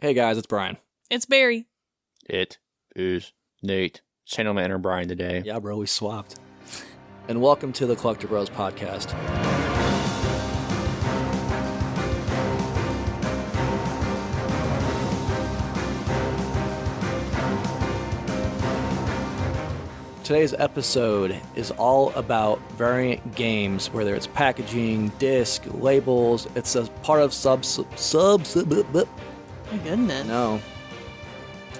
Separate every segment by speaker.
Speaker 1: Hey guys, it's Bryan.
Speaker 2: It's Barry.
Speaker 3: It is Nate. Channel manager Bryan today.
Speaker 1: Yeah, bro, we swapped. And welcome to the Collecti-Bros podcast. Today's episode is all about variant games, whether it's packaging, disc, labels. It's a part of
Speaker 2: My goodness.
Speaker 1: No.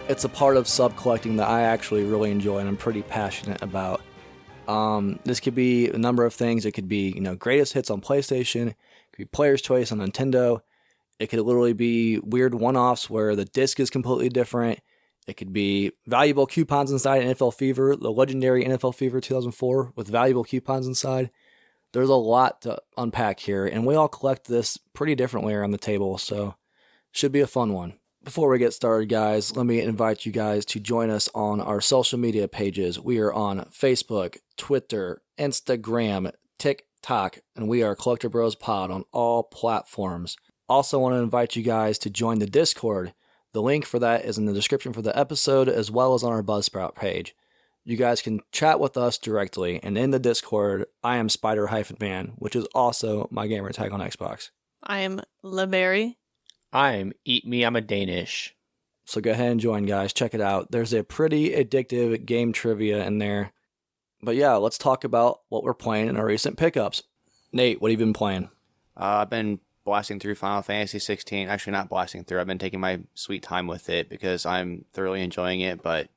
Speaker 1: It's a part of sub-collecting that I actually really enjoy and I'm pretty passionate about. This could be a number of things. It could be, greatest hits on PlayStation. It could be player's choice on Nintendo. It could literally be weird one-offs where the disc is completely different. It could be valuable coupons inside NFL Fever, the legendary NFL Fever 2004 with valuable coupons inside. There's a lot to unpack here, and we all collect this pretty differently around the table, so should be a fun one. Before we get started, guys, let me invite you guys to join us on our social media pages. We are on Facebook, Twitter, Instagram, TikTok, and we are Collecti-Bros Pod on all platforms. Also want to invite you guys to join the Discord. The link for that is in the description for the episode as well as on our Buzzsprout page. You guys can chat with us directly, and in the Discord, I am Spider-Man, which is also my gamer tag on Xbox.
Speaker 2: I am LeBerry.
Speaker 3: I'm Eat Me, I'm a Danish.
Speaker 1: So go ahead and join, guys. Check it out. There's a pretty addictive game trivia in there. But yeah, let's talk about what we're playing in our recent pickups. Nate, what have you been playing?
Speaker 3: I've been blasting through Final Fantasy 16. Actually, not blasting through. I've been taking my sweet time with it because I'm thoroughly enjoying it. But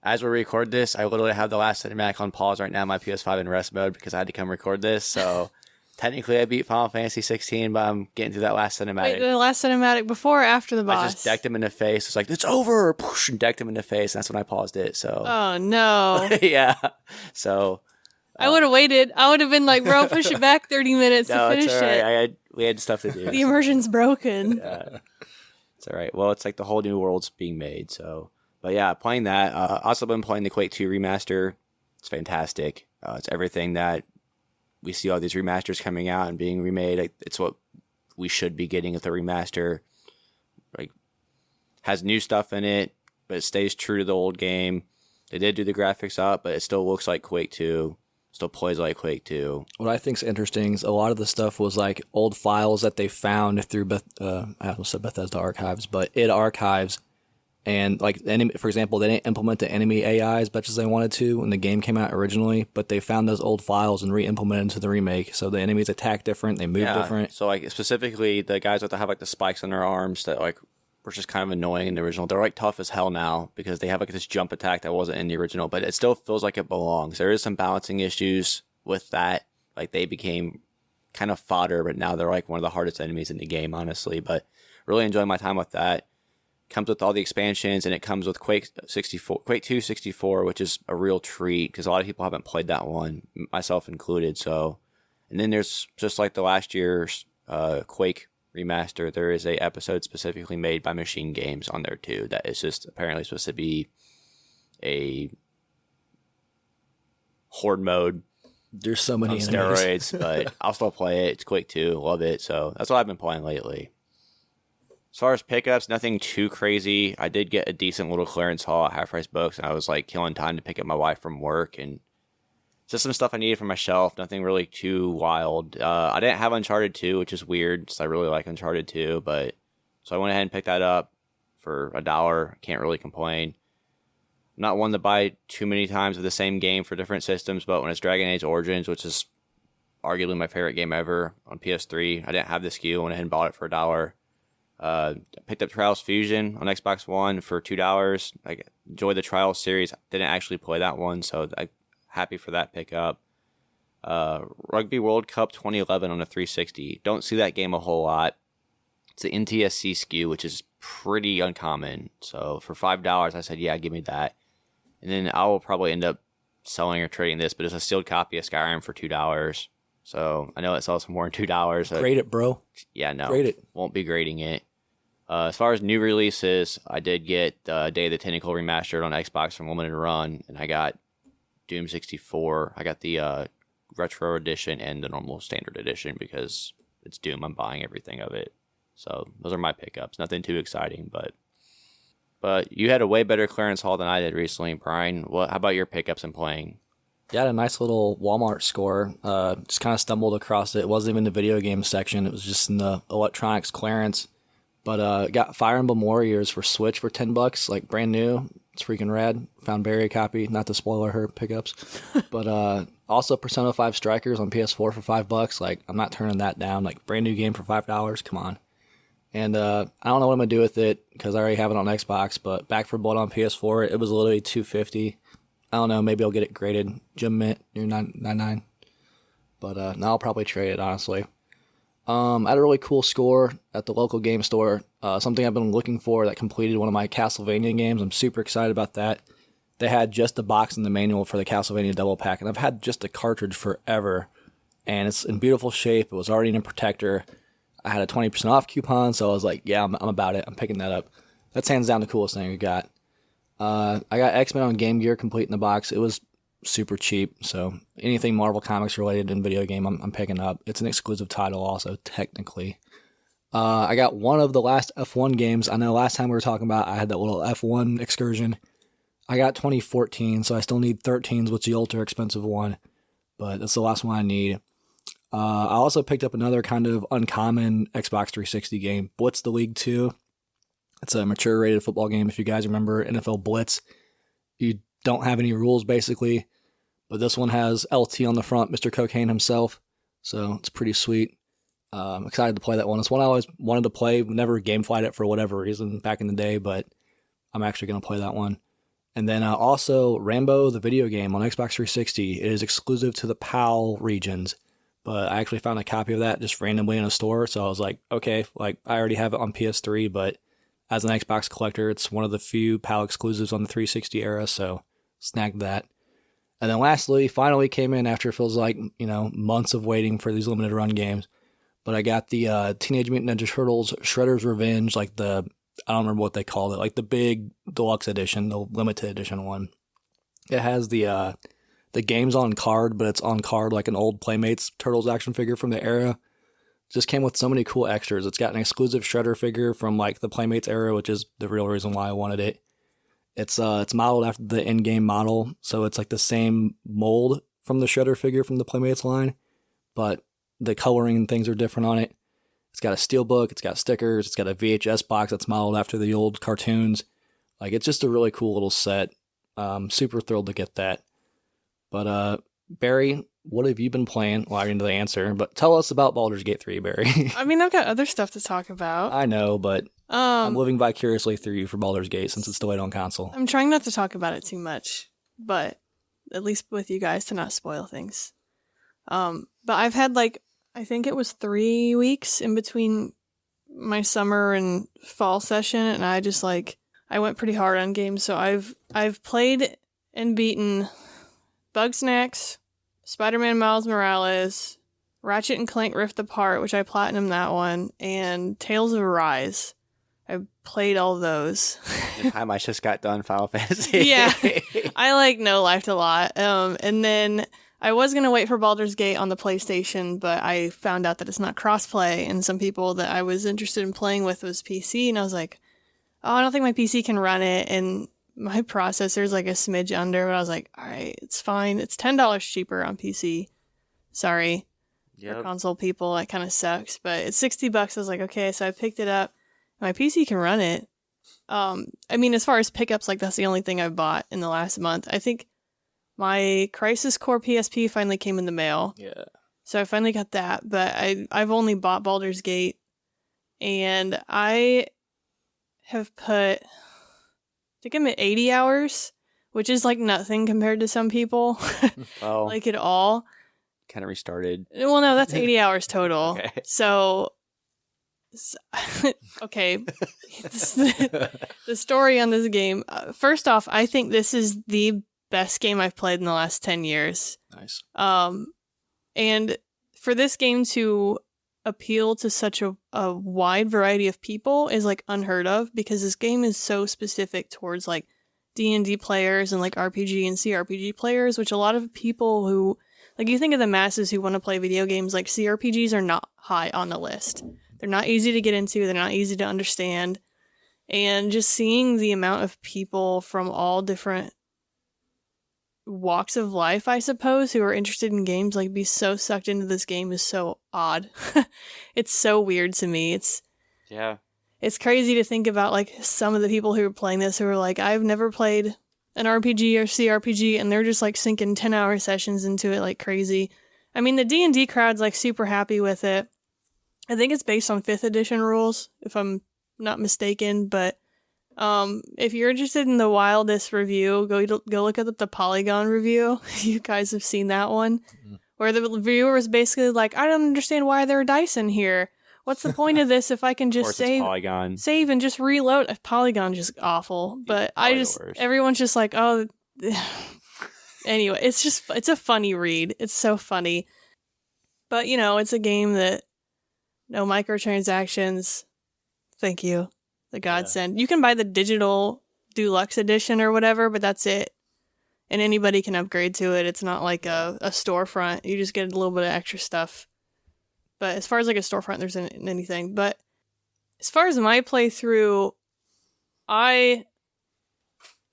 Speaker 3: as we record this, I literally have the last cinematic on pause right now, my PS5 in rest mode because I had to come record this. So technically, I beat Final Fantasy 16, but I'm getting through that last cinematic.
Speaker 2: Wait, the last cinematic before or after the boss?
Speaker 3: I just decked him in the face. It's like, it's over! And decked him in the face. And that's when I paused it. So.
Speaker 2: Oh, no.
Speaker 3: Yeah. So.
Speaker 2: I would have waited. I would have been like, bro, push it back 30 minutes to finish
Speaker 3: it's all right.
Speaker 2: it.
Speaker 3: We had stuff to do.
Speaker 2: The immersion's broken.
Speaker 3: Yeah. It's all right. Well, it's like the whole new world's being made. So, but yeah, playing that. Also been playing the Quake 2 remaster. It's fantastic. It's everything that we see all these remasters coming out and being remade. It's what we should be getting with the remaster. Like, has new stuff in it, but it stays true to the old game. They did do the graphics up, but it still looks like Quake 2. Still plays like Quake 2.
Speaker 1: What I think's interesting is a lot of the stuff was like old files that they found through I almost said Bethesda Archives, but id Archives. And like, for example, they didn't implement the enemy AI as much as they wanted to when the game came out originally, but they found those old files and re-implemented into the remake. So the enemies attack different, they move different.
Speaker 3: So like specifically the guys that have like the spikes on their arms that like were just kind of annoying in the original. They're like tough as hell now because they have like this jump attack that wasn't in the original, but it still feels like it belongs. There is some balancing issues with that. Like they became kind of fodder, but now they're like one of the hardest enemies in the game, honestly. But really enjoying my time with that. Comes with all the expansions, and it comes with Quake 2 64, which is a real treat because a lot of people haven't played that one, myself included. So, and then there's just like the last year's Quake remaster, there is a episode specifically made by Machine Games on there too that is just apparently supposed to be a horde mode.
Speaker 1: There's so many
Speaker 3: on steroids, but I'll still play it. It's Quake 2, love it. So that's what I've been playing lately. As far as pickups, nothing too crazy. I did get a decent little clearance haul at Half Price Books, and I was like killing time to pick up my wife from work, and just some stuff I needed for my shelf. Nothing really too wild. I didn't have Uncharted 2, which is weird, because I really like Uncharted 2, but so I went ahead and picked that up for $1. Can't really complain. I'm not one to buy too many times of the same game for different systems, but when it's Dragon Age Origins, which is arguably my favorite game ever on PS3, I didn't have the SKU, went ahead and bought it for $1. Picked up Trials Fusion on Xbox One for $2. I enjoyed the Trials series. Didn't actually play that one, so I'm happy for that pickup. Rugby World Cup 2011 on a 360. Don't see that game a whole lot. It's the NTSC SKU, which is pretty uncommon. So for $5, I said, yeah, give me that. And then I will probably end up selling or trading this, but it's a sealed copy of Skyrim for $2. So I know it sells for more than $2.
Speaker 1: Grade it, bro.
Speaker 3: Yeah, no.
Speaker 1: Grade it.
Speaker 3: Won't be grading it. As far as new releases, I did get Day of the Tentacle remastered on Xbox from Limited Run, and I got Doom 64. I got the retro edition and the normal standard edition because it's Doom. I'm buying everything of it. So those are my pickups. Nothing too exciting, but you had a way better clearance haul than I did recently, Brian. How about your pickups and playing?
Speaker 1: Yeah, I had a nice little Walmart score. Just kind of stumbled across it. It wasn't even the video game section. It was just in the electronics clearance. But got Fire Emblem Warriors for Switch for $10, like brand new. It's freaking rad. Found Barry a copy. Not to spoiler her pickups, but also Persona 5 Strikers on PS4 for $5. Like I'm not turning that down. Like brand new game for $5. Come on. And I don't know what I'm gonna do with it because I already have it on Xbox. But Back for Blood on PS4, it was literally $250. I don't know. Maybe I'll get it graded. Gem Mint near 999. But now I'll probably trade it, honestly. I had a really cool score at the local game store. Something I've been looking for that completed one of my Castlevania games. I'm super excited about that. They had just the box and the manual for the Castlevania double pack, and I've had just the cartridge forever. And it's in beautiful shape. It was already in a protector. I had a 20% off coupon, so I was like, yeah, I'm about it. I'm picking that up. That's hands down the coolest thing I got. I got X-Men on Game Gear complete in the box. It was super cheap, so anything Marvel Comics related in video game, I'm picking up. It's an exclusive title also, technically. I got one of the last F1 games. I know last time we were talking about I had that little F1 excursion. I got 2014, so I still need 13s, which is the ultra expensive one, but that's the last one I need. I also picked up another kind of uncommon Xbox 360 game, Blitz the League 2. It's a mature rated football game. If you guys remember NFL Blitz, you don't have any rules basically, but this one has LT on the front, Mr. Cocaine himself, so it's pretty sweet. I'm excited to play that one. It's one I always wanted to play, never gameflied it for whatever reason back in the day, but I'm actually going to play that one. And then also Rambo, the video game on Xbox 360. It is exclusive to the PAL regions, but I actually found a copy of that just randomly in a store, so I was like, okay, like I already have it on PS3, but as an Xbox collector, it's one of the few PAL exclusives on the 360 era, so snagged that. And then lastly, finally came in after it feels like, months of waiting for these limited run games. But I got the Teenage Mutant Ninja Turtles Shredder's Revenge, I don't remember what they called it, like the big deluxe edition, the limited edition one. It has the games on card, but it's on card like an old Playmates Turtles action figure from the era. Just came with so many cool extras. It's got an exclusive Shredder figure from like the Playmates era, which is the real reason why I wanted it. It's modeled after the in-game model, so it's like the same mold from the Shredder figure from the Playmates line, but the coloring and things are different on it. It's got a steelbook, it's got stickers, it's got a VHS box that's modeled after the old cartoons. Like, it's just a really cool little set. Super thrilled to get that. But Barry, what have you been playing? Well, I already know the answer, but tell us about Baldur's Gate 3, Barry.
Speaker 2: I mean, I've got other stuff to talk about.
Speaker 1: I know, but I'm living vicariously through you for Baldur's Gate since it's delayed on console.
Speaker 2: I'm trying not to talk about it too much, but at least with you guys to not spoil things. But I've had I think it was 3 weeks in between my summer and fall session, and I just I went pretty hard on games. So I've played and beaten Bugsnax, Spider-Man Miles Morales, Ratchet and Clank Rift Apart, which I platinumed that one, and Tales of Arise. I played all those.
Speaker 3: The time I just got done Final Fantasy.
Speaker 2: Yeah, I like No Life a lot. And then I was going to wait for Baldur's Gate on the PlayStation, but I found out that it's not crossplay, and some people that I was interested in playing with was PC, and I was like, oh, I don't think my PC can run it, and my processor's a smidge under, but I was like, all right, it's fine. It's $10 cheaper on PC. Sorry.
Speaker 3: Yep.
Speaker 2: For console people, that kind of sucks, but it's $60. I was like, okay, so I picked it up. My PC can run it. I mean, as far as pickups, that's the only thing I've bought in the last month. I think my Crisis Core PSP finally came in the mail.
Speaker 1: Yeah.
Speaker 2: So I finally got that, but I've only bought Baldur's Gate, and I have put, I think I'm at 80 hours, which is nothing compared to some people.
Speaker 3: Well,
Speaker 2: at all.
Speaker 3: Kind of restarted.
Speaker 2: Well, no, that's 80 hours total.
Speaker 3: Okay.
Speaker 2: So, okay. The story on this game. First off, I think this is the best game I've played in the last 10 years.
Speaker 1: Nice.
Speaker 2: And for this game to appeal to such a wide variety of people is unheard of, because this game is so specific towards D&D players and RPG and CRPG players, which a lot of people who you think of the masses who want to play video games, CRPGs are not high on the list. They're not easy to get into. They're not easy to understand. And just seeing the amount of people from all different walks of life, I suppose, who are interested in games, like be so sucked into this game is so odd. It's so weird to me. It's crazy to think about like some of the people who are playing this who are like, I've never played an RPG or CRPG, and they're just like sinking 10-hour sessions into it like crazy. I mean, the D&D crowd's like super happy with it. I think it's based on 5th edition rules, if I'm not mistaken, but if you're interested in the wildest review, go look at the Polygon review. You guys have seen that one, where the reviewer was basically like, I don't understand why there are dice in here. What's the point of this if I can just save and just reload? Polygon's just awful, but everyone's just like, oh. Anyway, it's a funny read. It's so funny, but you know, it's a game that no microtransactions. Thank you. The godsend. Yeah. You can buy the digital deluxe edition or whatever, but that's it. And anybody can upgrade to it. It's not like a storefront. You just get a little bit of extra stuff. But as far as like a storefront, there isn't anything. But as far as my playthrough, I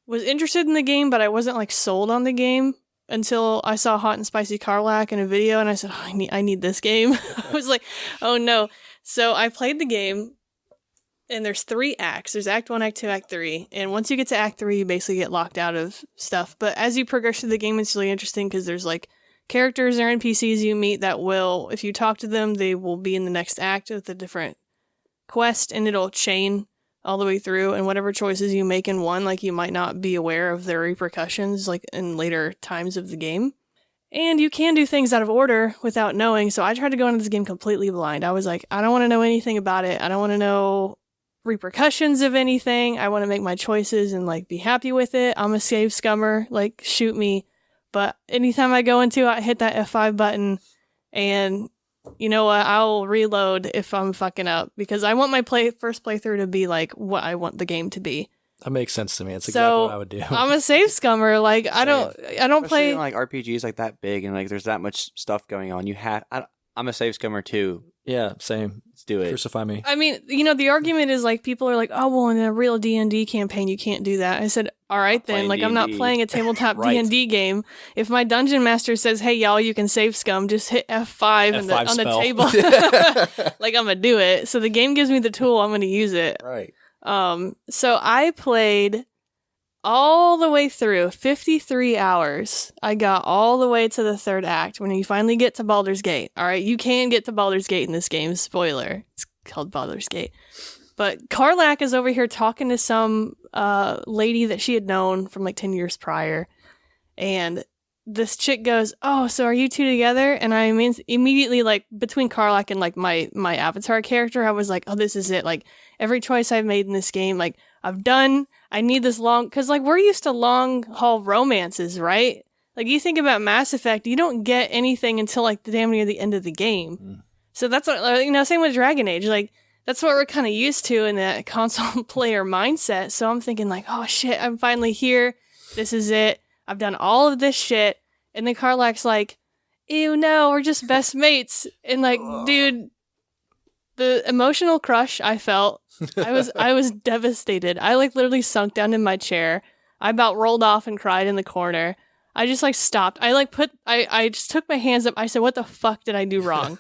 Speaker 2: was interested in the game, but I wasn't like sold on the game until I saw Hot and Spicy Carlac in a video, and I said, oh, I need this game. I was like, oh no. So I played the game. And there's 3 acts. There's Act 1, Act 2, Act 3. And once you get to Act 3, you basically get locked out of stuff. But as you progress through the game, it's really interesting because there's like characters or NPCs you meet that will, if you talk to them, they will be in the next act with a different quest, and it'll chain all the way through. And whatever choices you make in one, like you might not be aware of their repercussions like in later times of the game. And you can do things out of order without knowing. So I tried to go into this game completely blind. I was like, I don't want to know anything about it. I don't want to know repercussions of anything. I want to make my choices and like be happy with it. I'm a save scummer, like shoot me. But anytime I go into it, I hit that F5 button, and you know what? I'll reload if I'm fucking up, because I want my first playthrough to be like what I want the game to be.
Speaker 1: That makes sense to me. It's exactly what I would do.
Speaker 2: I'm a save scummer. Like I don't
Speaker 3: Especially
Speaker 2: play
Speaker 3: in, like RPGs like that big and like there's that much stuff going on. I'm a save scummer too.
Speaker 1: Yeah, same.
Speaker 3: Let's do it.
Speaker 1: Crucify me.
Speaker 2: I mean, you know, the argument is like people are like, oh, well, in a real D&D campaign, you can't do that. I said, all right, then. Like, D&D. I'm not playing a tabletop
Speaker 1: Right.
Speaker 2: D&D game. If my dungeon master says, hey, y'all, you can save scum, just hit F5 on the table. Like, I'm going to do it. So the game gives me the tool. I'm going to use it.
Speaker 1: Right.
Speaker 2: So I played all the way through 53 hours. I got all the way to the 3rd act when you finally get to Baldur's Gate. All right, you can get to Baldur's Gate in this game. Spoiler. It's called Baldur's Gate. But Carlac is over here talking to some lady that she had known from like 10 years prior. And this chick goes, oh, so are you two together? And I mean, immediately, like, between Carlac and like my avatar character, I was like, oh, this is it. Like, every choice I've made in this game, like, I need this long, because like we're used to long haul romances, right? Like you think about Mass Effect, you don't get anything until like the damn near the end of the game. So that's what, you know, same with Dragon Age. Like that's what we're kind of used to in that console player mindset. So I'm thinking like, oh shit, I'm finally here. This is it. I've done all of this shit. And then Carlac's like, ew, no, we're just best mates. And like, dude, the emotional crush I felt, I was devastated. I like literally sunk down in my chair. I about rolled off and cried in the corner. I just like stopped. I just took my hands up. I said, what the fuck did I do wrong?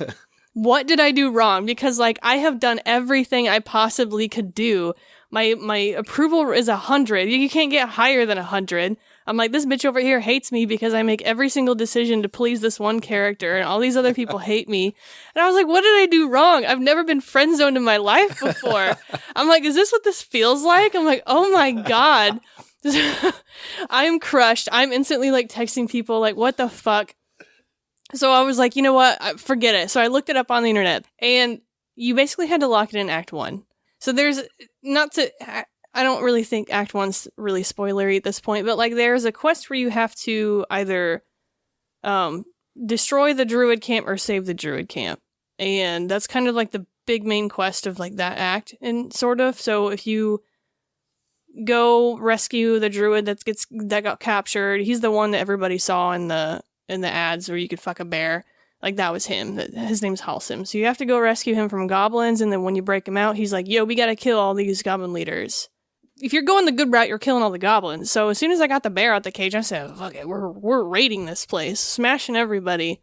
Speaker 2: What did I do wrong? Because like I have done everything I possibly could do. My approval is 100. You can't get higher than 100. I'm like, this bitch over here hates me because I make every single decision to please this one character, and all these other people hate me. And I was like, what did I do wrong? I've never been friend zoned in my life before. I'm like, is this what this feels like? I'm like, oh my God. I'm crushed. I'm instantly like texting people like, what the fuck? So I was like, you know what? Forget it. So I looked it up on the internet, and you basically had to lock it in Act 1. So there's I don't really think Act 1's really spoilery at this point, but like there's a quest where you have to either destroy the druid camp or save the druid camp. And that's kind of like the big main quest of like that act, and sort of. So if you go rescue the druid that got captured, he's the one that everybody saw in the ads where you could fuck a bear. Like, that was him. His name's Halsim. So you have to go rescue him from goblins, and then when you break him out, he's like, yo, we gotta kill all these goblin leaders. If you're going the good route, you're killing all the goblins. So as soon as I got the bear out the cage, I said, fuck it, we're raiding this place, smashing everybody.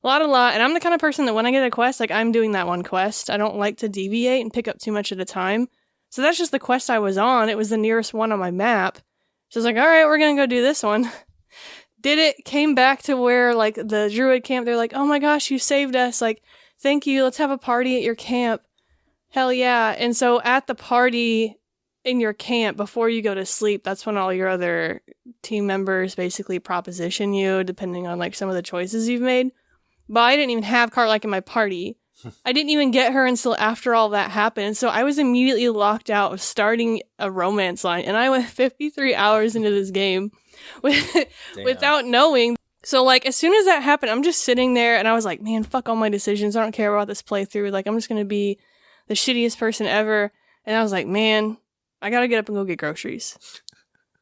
Speaker 2: A lot. And I'm the kind of person that when I get a quest, like, I'm doing that one quest. I don't like to deviate and pick up too much at a time. So that's just the quest I was on. It was the nearest one on my map. So I was like, all right, we're going to go do this one. Did it, came back to where, like, the druid camp, they're like, oh my gosh, you saved us. Like, thank you. Let's have a party at your camp. Hell yeah. And so at the party in your camp, before you go to sleep, that's when all your other team members basically proposition you, depending on, like, some of the choices you've made. But I didn't even have Carlike in my party. I didn't even get her until after all that happened. So I was immediately locked out of starting a romance line. And I went 53 hours into this game without knowing. So, like, as soon as that happened, I'm just sitting there and I was like, man, fuck all my decisions. I don't care about this playthrough. Like, I'm just going to be the shittiest person ever. And I was like, man, I got to get up and go get groceries.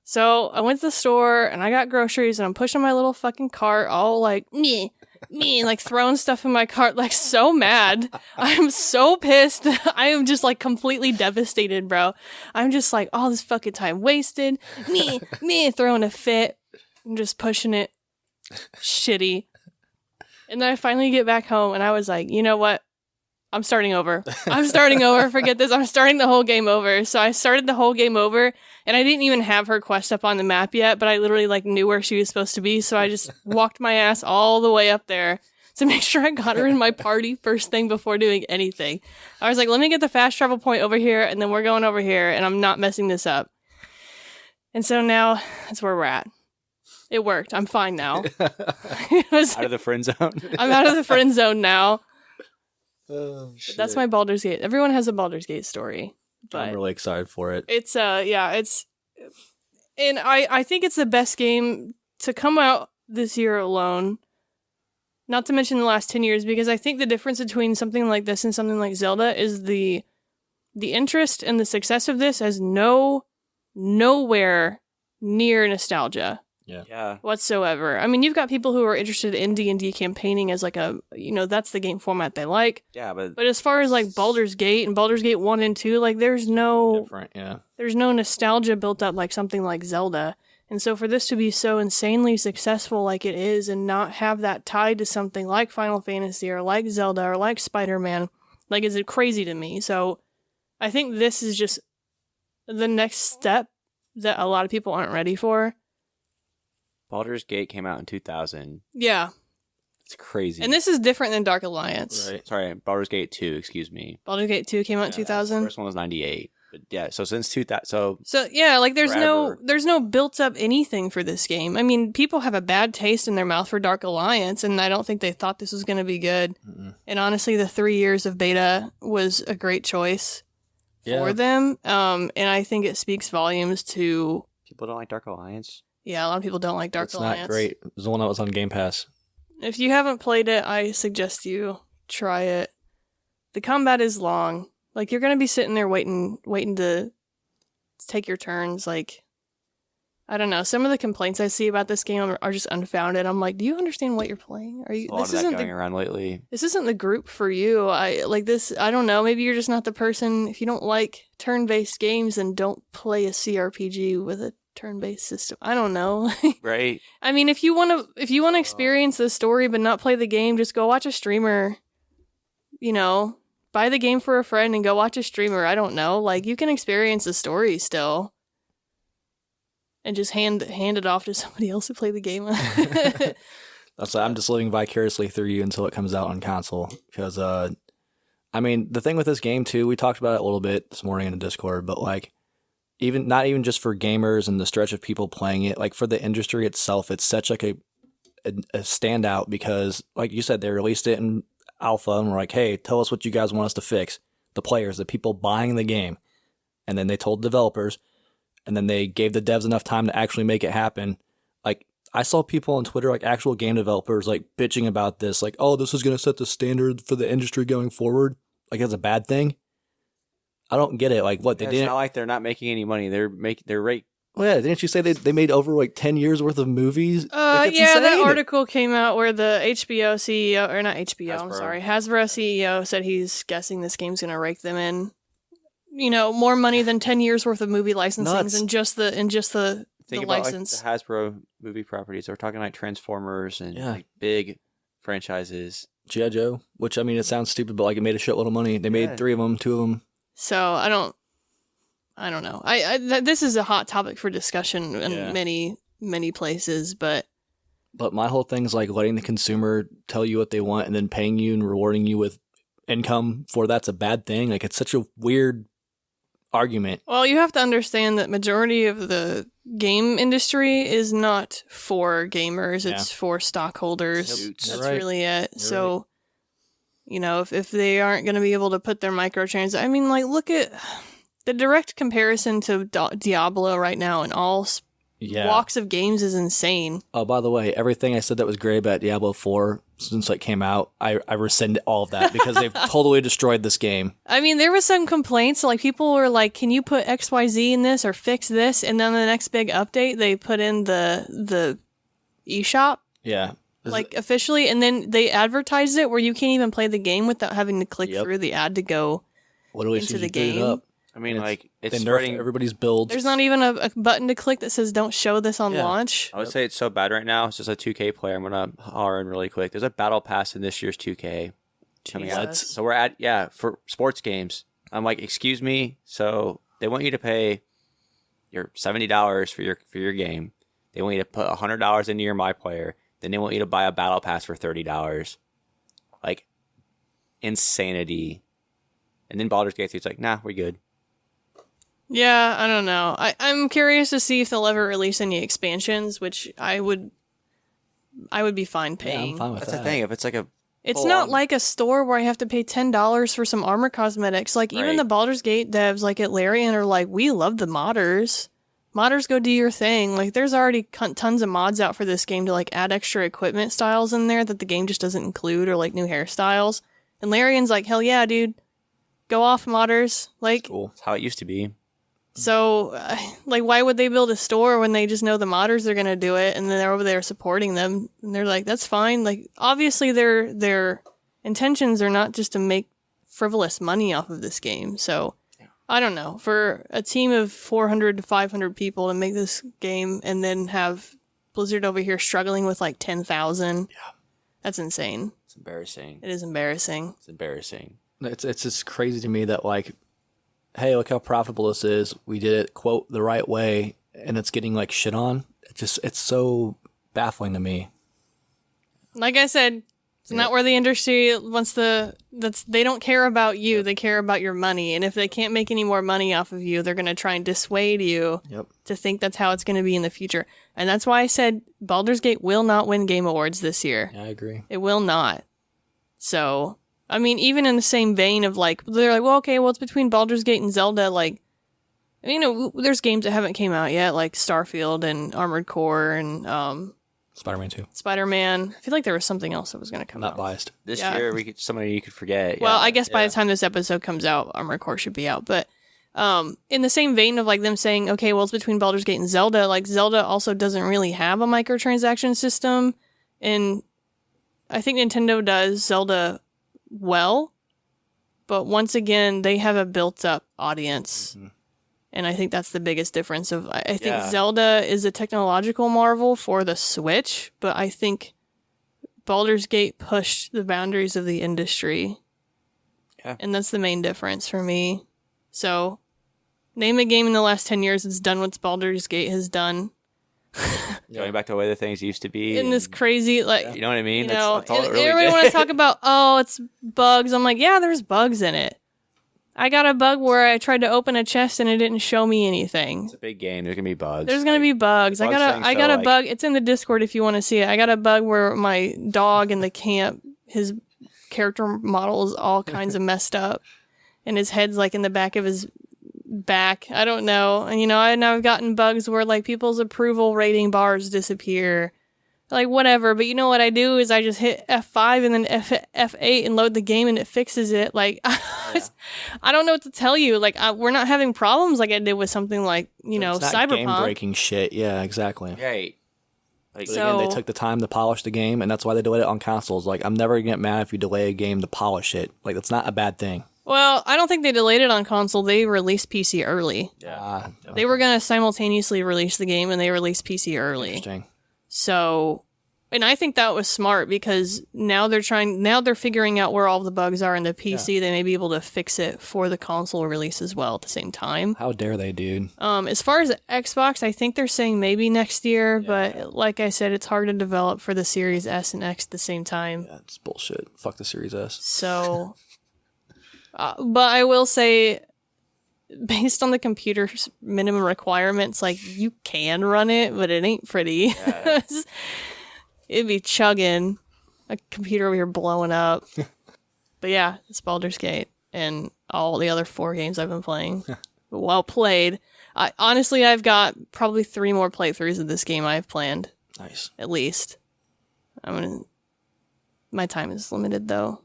Speaker 2: So I went to the store and I got groceries and I'm pushing my little fucking cart all like, me, like throwing stuff in my cart, like so mad. I'm so pissed. I am just like completely devastated, bro. I'm just like, all this fucking time wasted. Me, throwing a fit. I'm just pushing it. Shitty. And then I finally get back home and I was like, you know what? I'm starting over. Forget this. I'm starting the whole game over. So I started the whole game over and I didn't even have her quest up on the map yet, but I literally like knew where she was supposed to be. So I just walked my ass all the way up there to make sure I got her in my party first thing before doing anything. I was like, let me get the fast travel point over here and then we're going over here and I'm not messing this up. And so now that's where we're at. It worked. I'm fine now.
Speaker 3: Out of the friend zone.
Speaker 2: I'm out of the friend zone now.
Speaker 1: Oh, shit.
Speaker 2: That's my Baldur's Gate. Everyone has a Baldur's Gate story. But
Speaker 1: I'm really excited for it.
Speaker 2: it's and I think it's the best game to come out this year alone. Not to mention the last 10 years, because I think the difference between something like this and something like Zelda is the interest and the success of this has nowhere near nostalgia.
Speaker 3: Yeah.
Speaker 2: Whatsoever. I mean, you've got people who are interested in D&D campaigning as like a, that's the game format they like.
Speaker 3: Yeah,
Speaker 2: But as far as like Baldur's Gate and Baldur's Gate 1 and 2, like there's no
Speaker 1: Different, yeah.
Speaker 2: There's no nostalgia built up like something like Zelda. And so for this to be so insanely successful like it is and not have that tied to something like Final Fantasy or like Zelda or like Spider-Man, like, is it crazy to me? So I think this is just the next step that a lot of people aren't ready for.
Speaker 3: Baldur's Gate came out in 2000.
Speaker 2: Yeah.
Speaker 3: It's crazy.
Speaker 2: And this is different than Dark Alliance.
Speaker 1: Right.
Speaker 3: Sorry, Baldur's Gate 2, excuse me.
Speaker 2: Baldur's Gate 2 came out in 2000.
Speaker 3: The first one was 98. But yeah, so since 2000,
Speaker 2: So yeah, like there's
Speaker 3: forever.
Speaker 2: no built up anything for this game. I mean, people have a bad taste in their mouth for Dark Alliance, and I don't think they thought this was going to be good.
Speaker 1: Mm-mm.
Speaker 2: And honestly, the 3 years of beta was a great choice for them. And I think it speaks volumes to
Speaker 3: People don't like Dark Alliance.
Speaker 2: a lot of people don't like Dark
Speaker 1: It's
Speaker 2: Alliance.
Speaker 1: not great. It was the one that was on Game Pass.
Speaker 2: If you haven't played it, I suggest you try it. The combat is long. Like, you're going to be sitting there waiting to take your turns. Like, I don't know. Some of the complaints I see about this game are just unfounded. I'm like, do you understand what you're playing? Are you?
Speaker 3: A lot of that going around lately.
Speaker 2: This isn't the group for you. I don't know. Maybe you're just not the person. If you don't like turn-based games, then don't play a CRPG with a turn-based system. I don't know.
Speaker 3: Right?
Speaker 2: I mean, if you want to experience the story but not play the game, just go watch a streamer. Buy the game for a friend and go watch a streamer. I don't know. Like, you can experience the story still. And just hand it off to somebody else to play the game.
Speaker 1: That's I'm just living vicariously through you until it comes out on console. Because, I mean, the thing with this game, too, we talked about it a little bit this morning in the Discord, but, like, not even just for gamers and the stretch of people playing it, like, for the industry itself, it's such, like, a standout because, like you said, they released it in alpha and were like, hey, tell us what you guys want us to fix. The players, the people buying the game. And then they told developers, and then they gave the devs enough time to actually make it happen. Like, I saw people on Twitter, like actual game developers, like bitching about this, like, oh, this is going to set the standard for the industry going forward. Like, that's a bad thing. I don't get it. Like, what they
Speaker 3: It's
Speaker 1: didn't.
Speaker 3: not like they're not making any money. They're
Speaker 1: Oh yeah, didn't you say they made over like 10 years worth of movies? Like, it's
Speaker 2: Yeah, that
Speaker 1: insane.
Speaker 2: article came out where the HBO CEO, or not HBO, I'm
Speaker 3: Hasbro.
Speaker 2: sorry, Hasbro CEO said he's guessing this game's going to rake them in, more money than 10 years worth of movie licensings
Speaker 1: Nuts.
Speaker 2: and just the
Speaker 3: Think about
Speaker 2: license.
Speaker 3: like the Hasbro movie properties. We're talking like Transformers and like big franchises.
Speaker 1: G.I. Joe, which I mean, it sounds stupid, but like it made a shitload of money. They made 3 of them, 2 of them.
Speaker 2: So I don't know. This is a hot topic for discussion in many places, but
Speaker 1: my whole thing is like letting the consumer tell you what they want and then paying you and rewarding you with income for that's a bad thing. Like it's such a weird argument.
Speaker 2: Well, you have to understand that majority of the game industry is not for gamers. It's for stockholders. That's really it.
Speaker 1: You're
Speaker 2: so, if they aren't going to be able to put their microtransactions, I mean, like, look at the direct comparison to Diablo right now in all walks of games is insane.
Speaker 1: Oh, by the way, everything I said that was great about Diablo 4 since it came out, I rescind all of that because they've totally destroyed this game.
Speaker 2: I mean, there was some complaints. Like, people were like, can you put XYZ in this or fix this? And then the next big update, they put in the eShop.
Speaker 1: Yeah.
Speaker 2: Like, officially. And then they advertised it where you can't even play the game without having to click through the ad to go into the game.
Speaker 3: I mean, it's
Speaker 1: spreading everybody's builds.
Speaker 2: There's not even a button to click that says "Don't show this on launch."
Speaker 3: I would say it's so bad right now. It's just a 2K player. I'm gonna holler in really quick. There's a battle pass in this year's 2K coming out. So we're at for sports games. I'm like, excuse me. So they want you to pay your $70 for your game. They want you to put $100 into your My Player. Then they want you to buy a battle pass for $30. Like insanity. And then Baldur's Gate 3's like, nah, we're good.
Speaker 2: Yeah, I don't know. I'm curious to see if they'll ever release any expansions, which I would be fine paying.
Speaker 1: Yeah, I'm fine with
Speaker 3: That's
Speaker 1: that.
Speaker 3: the thing. If it's like
Speaker 2: it's not like a store where I have to pay $10 for some armor cosmetics. Like, even the Baldur's Gate devs, like at Larian, are like, we love the modders. Modders, go do your thing. Like, there's already tons of mods out for this game to like add extra equipment styles in there that the game just doesn't include, or like new hairstyles. And Larian's like, hell yeah, dude. Go off, modders. Like,
Speaker 3: cool. That's how it used to be.
Speaker 2: So, like, why would they build a store when they just know the modders are going to do it, and then they're over there supporting them, and they're like, that's fine. Like, obviously their intentions are not just to make frivolous money off of this game. So, I don't know. For a team of 400 to 500 people to make this game and then have Blizzard over here struggling with like 10,000, that's insane.
Speaker 3: It's embarrassing.
Speaker 2: It is embarrassing.
Speaker 3: It's embarrassing.
Speaker 1: It's just crazy to me that like, hey, look how profitable this is. We did it, quote, the right way, and it's getting like shit on. It's so baffling to me.
Speaker 2: Like I said, it's not where the industry wants they don't care about you. They care about your money. And if they can't make any more money off of you, they're going to try and dissuade you to think that's how it's going to be in the future. And that's why I said Baldur's Gate will not win Game Awards this year.
Speaker 1: Yeah, I agree.
Speaker 2: It will not. So, I mean, even in the same vein of like, they're like, well, okay, well, it's between Baldur's Gate and Zelda. Like, there's games that haven't came out yet, like Starfield and Armored Core and
Speaker 1: Spider-Man 2.
Speaker 2: Spider-Man. I feel like there was something else that was going to come out.
Speaker 1: Not biased.
Speaker 3: This year, somebody you could forget.
Speaker 2: Well, I guess by the time this episode comes out, Armored Core should be out. But in the same vein of like them saying, okay, well, it's between Baldur's Gate and Zelda, like Zelda also doesn't really have a microtransaction system. And I think Nintendo does Zelda well. But once again, they have a built-up audience. Mm-hmm. And I think that's the biggest difference. I think Zelda is a technological marvel for the Switch, but I think Baldur's Gate pushed the boundaries of the industry. Yeah. And that's the main difference for me. So, name a game in the last 10 years that's done what Baldur's Gate has done.
Speaker 3: Going back to the way the things used to be.
Speaker 2: In this crazy, like...
Speaker 3: You know what I mean?
Speaker 2: That's all
Speaker 3: it really
Speaker 2: everybody want to talk about, it's bugs. I'm like, yeah, there's bugs in it. I got a bug where I tried to open a chest and it didn't show me anything.
Speaker 3: It's a big game. There's gonna be bugs.
Speaker 2: There's gonna be bugs. I got a bug. It's in the Discord if you want to see it. I got a bug where my dog in the camp, his character model is all kinds of messed up, and his head's like in the back of his back. I don't know. And I've gotten bugs where like people's approval rating bars disappear. Like, whatever. But you know what I do is I just hit F5 and then F8 and load the game and it fixes it. Like, I don't know what to tell you. Like, we're not having problems like I did with something like,
Speaker 1: It's not
Speaker 2: Cyberpunk.
Speaker 1: game-breaking shit. Yeah, exactly.
Speaker 3: Right.
Speaker 1: But
Speaker 2: So-
Speaker 1: again, they took the time to polish the game, and that's why they delayed it on consoles. Like, I'm never going to get mad if you delay a game to polish it. Like, that's not a bad thing.
Speaker 2: Well, I don't think they delayed it on console. They released PC early.
Speaker 3: Yeah.
Speaker 2: They were going to simultaneously release the game, and they released PC early.
Speaker 1: Interesting.
Speaker 2: So, and I think that was smart because now they're figuring out where all the bugs are in the PC. They may be able to fix it for the console release as well at the same time.
Speaker 1: How dare they, dude?
Speaker 2: As far as Xbox, I think they're saying maybe next year, but like I said, it's hard to develop for the Series S and X at the same time.
Speaker 1: Yeah, it's bullshit. Fuck the Series S.
Speaker 2: So, but I will say, based on the computer's minimum requirements, like, you can run it, but it ain't pretty.
Speaker 3: Yeah.
Speaker 2: It'd be chugging. A computer over here blowing up. But yeah, it's Baldur's Gate and all the other 4 games I've been playing. Well played. Honestly, I've got probably 3 more playthroughs of this game I have planned.
Speaker 1: Nice.
Speaker 2: At least. My time is limited though.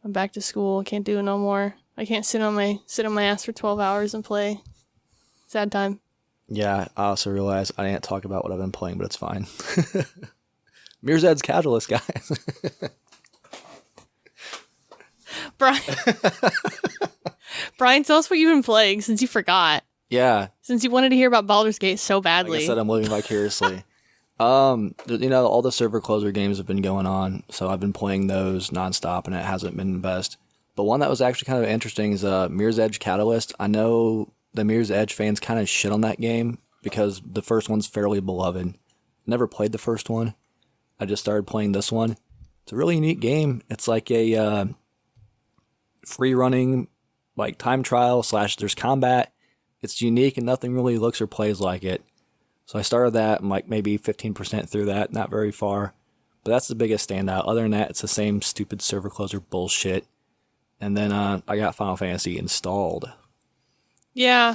Speaker 2: I'm back to school. Can't do it no more. I can't sit on my ass for 12 hours and play. Sad time.
Speaker 1: Yeah, I also realized I didn't talk about what I've been playing, but it's fine. Mirror's Edge Casualist, guys.
Speaker 2: Brian, tell us what you've been playing since you forgot.
Speaker 1: Yeah,
Speaker 2: Since you wanted to hear about Baldur's Gate so badly.
Speaker 1: like I said, I'm living vicariously. All the server closer games have been going on, so I've been playing those nonstop, and it hasn't been the best. But one that was actually kind of interesting is Mirror's Edge Catalyst. I know the Mirror's Edge fans kind of shit on that game because the first one's fairly beloved. Never played the first one. I just started playing this one. It's a really unique game. It's like a free running, like time trial / there's combat. It's unique and nothing really looks or plays like it. So I started that. I'm like maybe 15% through that, not very far. But that's the biggest standout. Other than that, it's the same stupid server closer bullshit. And then I got Final Fantasy installed.
Speaker 2: Yeah,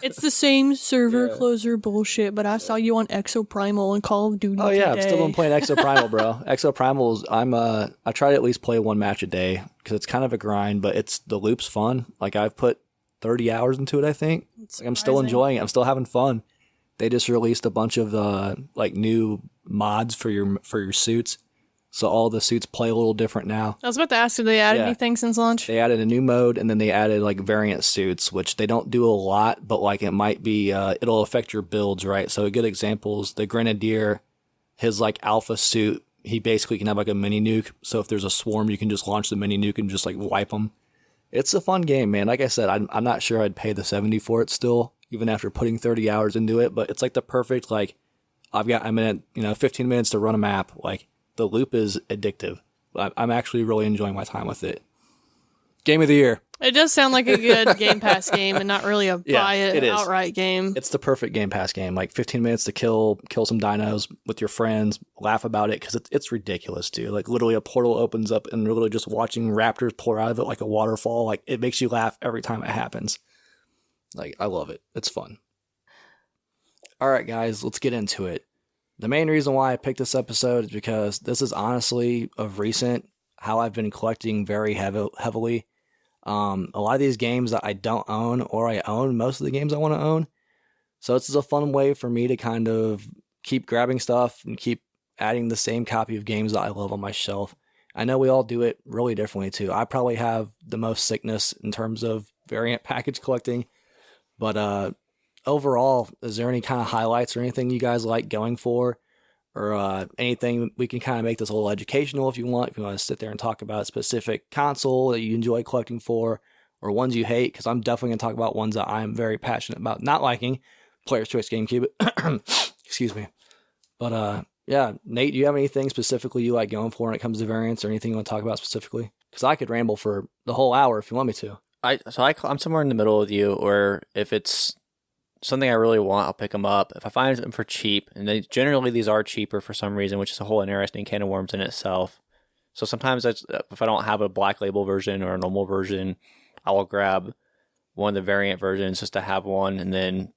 Speaker 2: it's the same server closer bullshit, but I saw you on Exoprimal and Call of Duty
Speaker 1: Oh yeah,
Speaker 2: today.
Speaker 1: I've still been playing Exoprimal, bro. Exoprimal's I try to at least play 1 match a day because it's kind of a grind, but the loop's fun. Like I've put 30 hours into it, I think. Like, I'm still enjoying it. I'm still having fun. They just released a bunch of like new mods for your suits. So all the suits play a little different now.
Speaker 2: I was about to ask, did they add anything since launch?
Speaker 1: They added a new mode, and then they added like variant suits, which they don't do a lot, but like it might be, it'll affect your builds, right? So a good example is the Grenadier, his like alpha suit, he basically can have like a mini nuke. So if there's a swarm, you can just launch the mini nuke and just like wipe them. It's a fun game, man. Like I said, I'm not sure I'd pay the $70 for it still, even after putting 30 hours into it, but it's like the perfect, like, I'm in 15 minutes to run a map. Like, the loop is addictive. I'm actually really enjoying my time with it. Game of the year.
Speaker 2: It does sound like a good Game Pass game and not really a buy it
Speaker 1: is.
Speaker 2: outright game.
Speaker 1: It's the perfect Game Pass game. Like 15 minutes to kill some dinos with your friends, laugh about it, because it's ridiculous, dude. Like literally a portal opens up and literally just watching raptors pour out of it like a waterfall. Like it makes you laugh every time it happens. Like I love it. It's fun. All right, guys, let's get into it. The main reason why I picked this episode is because this is honestly of recent how I've been collecting very heavily. A lot of these games that I don't own or I own most of the games I want to own. So this is a fun way for me to kind of keep grabbing stuff and keep adding the same copy of games that I love on my shelf. I know we all do it really differently too. I probably have the most sickness in terms of variant package collecting, but overall, is there any kind of highlights or anything you guys like going for? Or anything we can kind of make this a little educational if you want to sit there and talk about a specific console that you enjoy collecting for, or ones you hate, because I'm definitely going to talk about ones that I'm very passionate about not liking. Player's Choice GameCube. Excuse me. But yeah, Nate, do you have anything specifically you like going for when it comes to variants, or anything you want to talk about specifically? Because I could ramble for the whole hour if you want me to.
Speaker 3: I'm somewhere in the middle with you, or if it's something I really want, I'll pick them up. If I find them for cheap, and generally these are cheaper for some reason, which is a whole interesting can of worms in itself. So sometimes if I don't have a black label version or a normal version, I will grab one of the variant versions just to have one, and then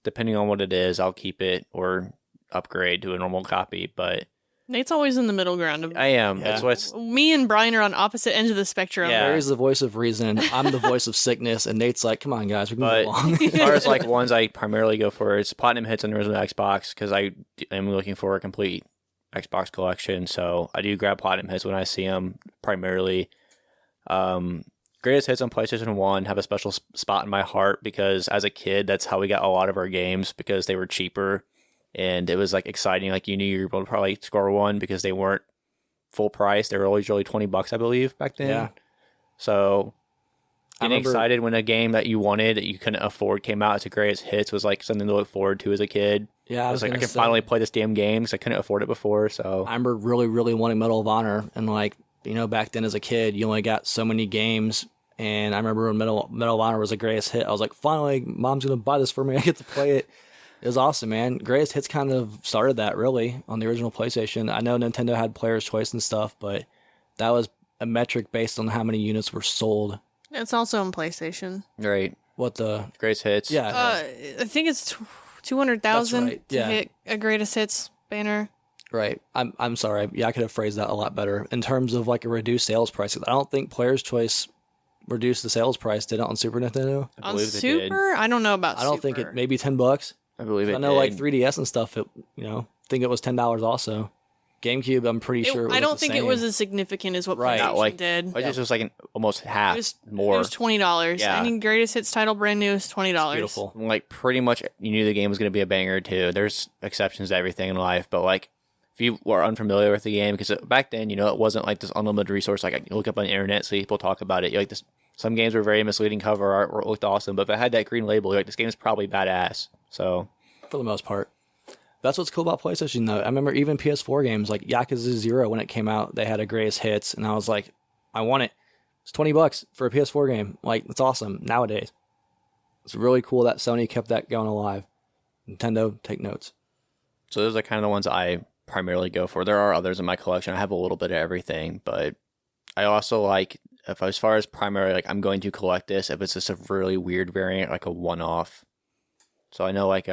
Speaker 3: depending on what it is, I'll keep it or
Speaker 4: upgrade to a normal copy, but
Speaker 2: Nate's always in the middle ground.
Speaker 4: I am.
Speaker 1: Yeah.
Speaker 4: That's what's
Speaker 2: Me and Bryan are on opposite ends of the spectrum.
Speaker 4: Yeah.
Speaker 1: Barry's the voice of reason. I'm the voice of sickness, and Nate's like, "Come on, guys, we can
Speaker 4: But
Speaker 1: move along."
Speaker 4: as far as like ones I primarily go for is platinum hits on the original Xbox because I am looking for a complete Xbox collection. So I do grab platinum hits when I see them primarily. Greatest hits on PlayStation 1 have a special spot in my heart because as a kid, that's how we got a lot of our games because they were cheaper and it was like exciting. Like you knew you were able to probably score one because they weren't full price. They were always really $20, I believe, back then.
Speaker 1: Yeah.
Speaker 4: So
Speaker 1: I
Speaker 4: getting
Speaker 1: remember-
Speaker 4: excited when a game that you wanted that you couldn't afford came out as a greatest hits was like something to look forward to as a kid.
Speaker 1: Yeah,
Speaker 4: I was like, I
Speaker 1: gonna
Speaker 4: can
Speaker 1: say,
Speaker 4: finally play this damn game because I couldn't afford it before. So
Speaker 1: I remember really, really wanting Medal of Honor, and like back then as a kid, you only got so many games. And I remember when Medal of Honor was the greatest hit, I was like, finally, Mom's gonna buy this for me. I get to play it. It was awesome, man. Greatest hits kind of started that really on the original PlayStation. I know Nintendo had Player's Choice and stuff, but that was a metric based on how many units were sold.
Speaker 2: It's also on PlayStation.
Speaker 4: right,
Speaker 1: What the?
Speaker 4: greatest hits.
Speaker 1: Yeah,
Speaker 2: I think it's 200,000
Speaker 1: That's right,
Speaker 2: to
Speaker 1: yeah.
Speaker 2: hit a greatest hits banner.
Speaker 1: right. I'm sorry. Yeah, I could have phrased that a lot better in terms of like a reduced sales price. I don't think Player's Choice reduced the sales price, did it on Super Nintendo?
Speaker 4: I
Speaker 2: On
Speaker 4: believe they did.
Speaker 2: Super, I don't know about.
Speaker 1: I don't think
Speaker 2: Super.
Speaker 1: it. Maybe $10.
Speaker 4: I believe it
Speaker 1: I know like
Speaker 4: did.
Speaker 1: 3DS and stuff. It think it was $10 also. GameCube, I'm pretty sure. It was
Speaker 2: I don't
Speaker 1: the
Speaker 2: think
Speaker 1: same.
Speaker 2: it was as significant as what
Speaker 1: Right.
Speaker 2: PlayStation
Speaker 4: Not like-
Speaker 2: did.
Speaker 4: It just was like almost half
Speaker 2: It was
Speaker 4: more.
Speaker 2: It was $20.
Speaker 4: Yeah.
Speaker 2: Any greatest hits title brand new is $20.
Speaker 1: beautiful.
Speaker 4: Like pretty much you knew the game was going to be a banger too. There's exceptions to everything in life, but like if you were unfamiliar with the game, because back then, it wasn't like this unlimited resource. Like you look up on the internet, see people talk about it. Like this, some games were very misleading cover art, or it looked awesome, but if it had that green label, you're like this game is probably badass. So
Speaker 1: For the most part. That's what's cool about PlayStation though. I remember even PS4 games like Yakuza 0 when it came out, they had a greatest hits, and I was like, I want it. It's $20 for a PS4 game. Like, it's awesome nowadays. It's really cool that Sony kept that going alive. Nintendo, take notes.
Speaker 4: So those are kind of the ones I primarily go for. There are others in my collection. I have a little bit of everything, but I also like, if as far as primary, like I'm going to collect this if it's just a really weird variant, like a one-off. So I know like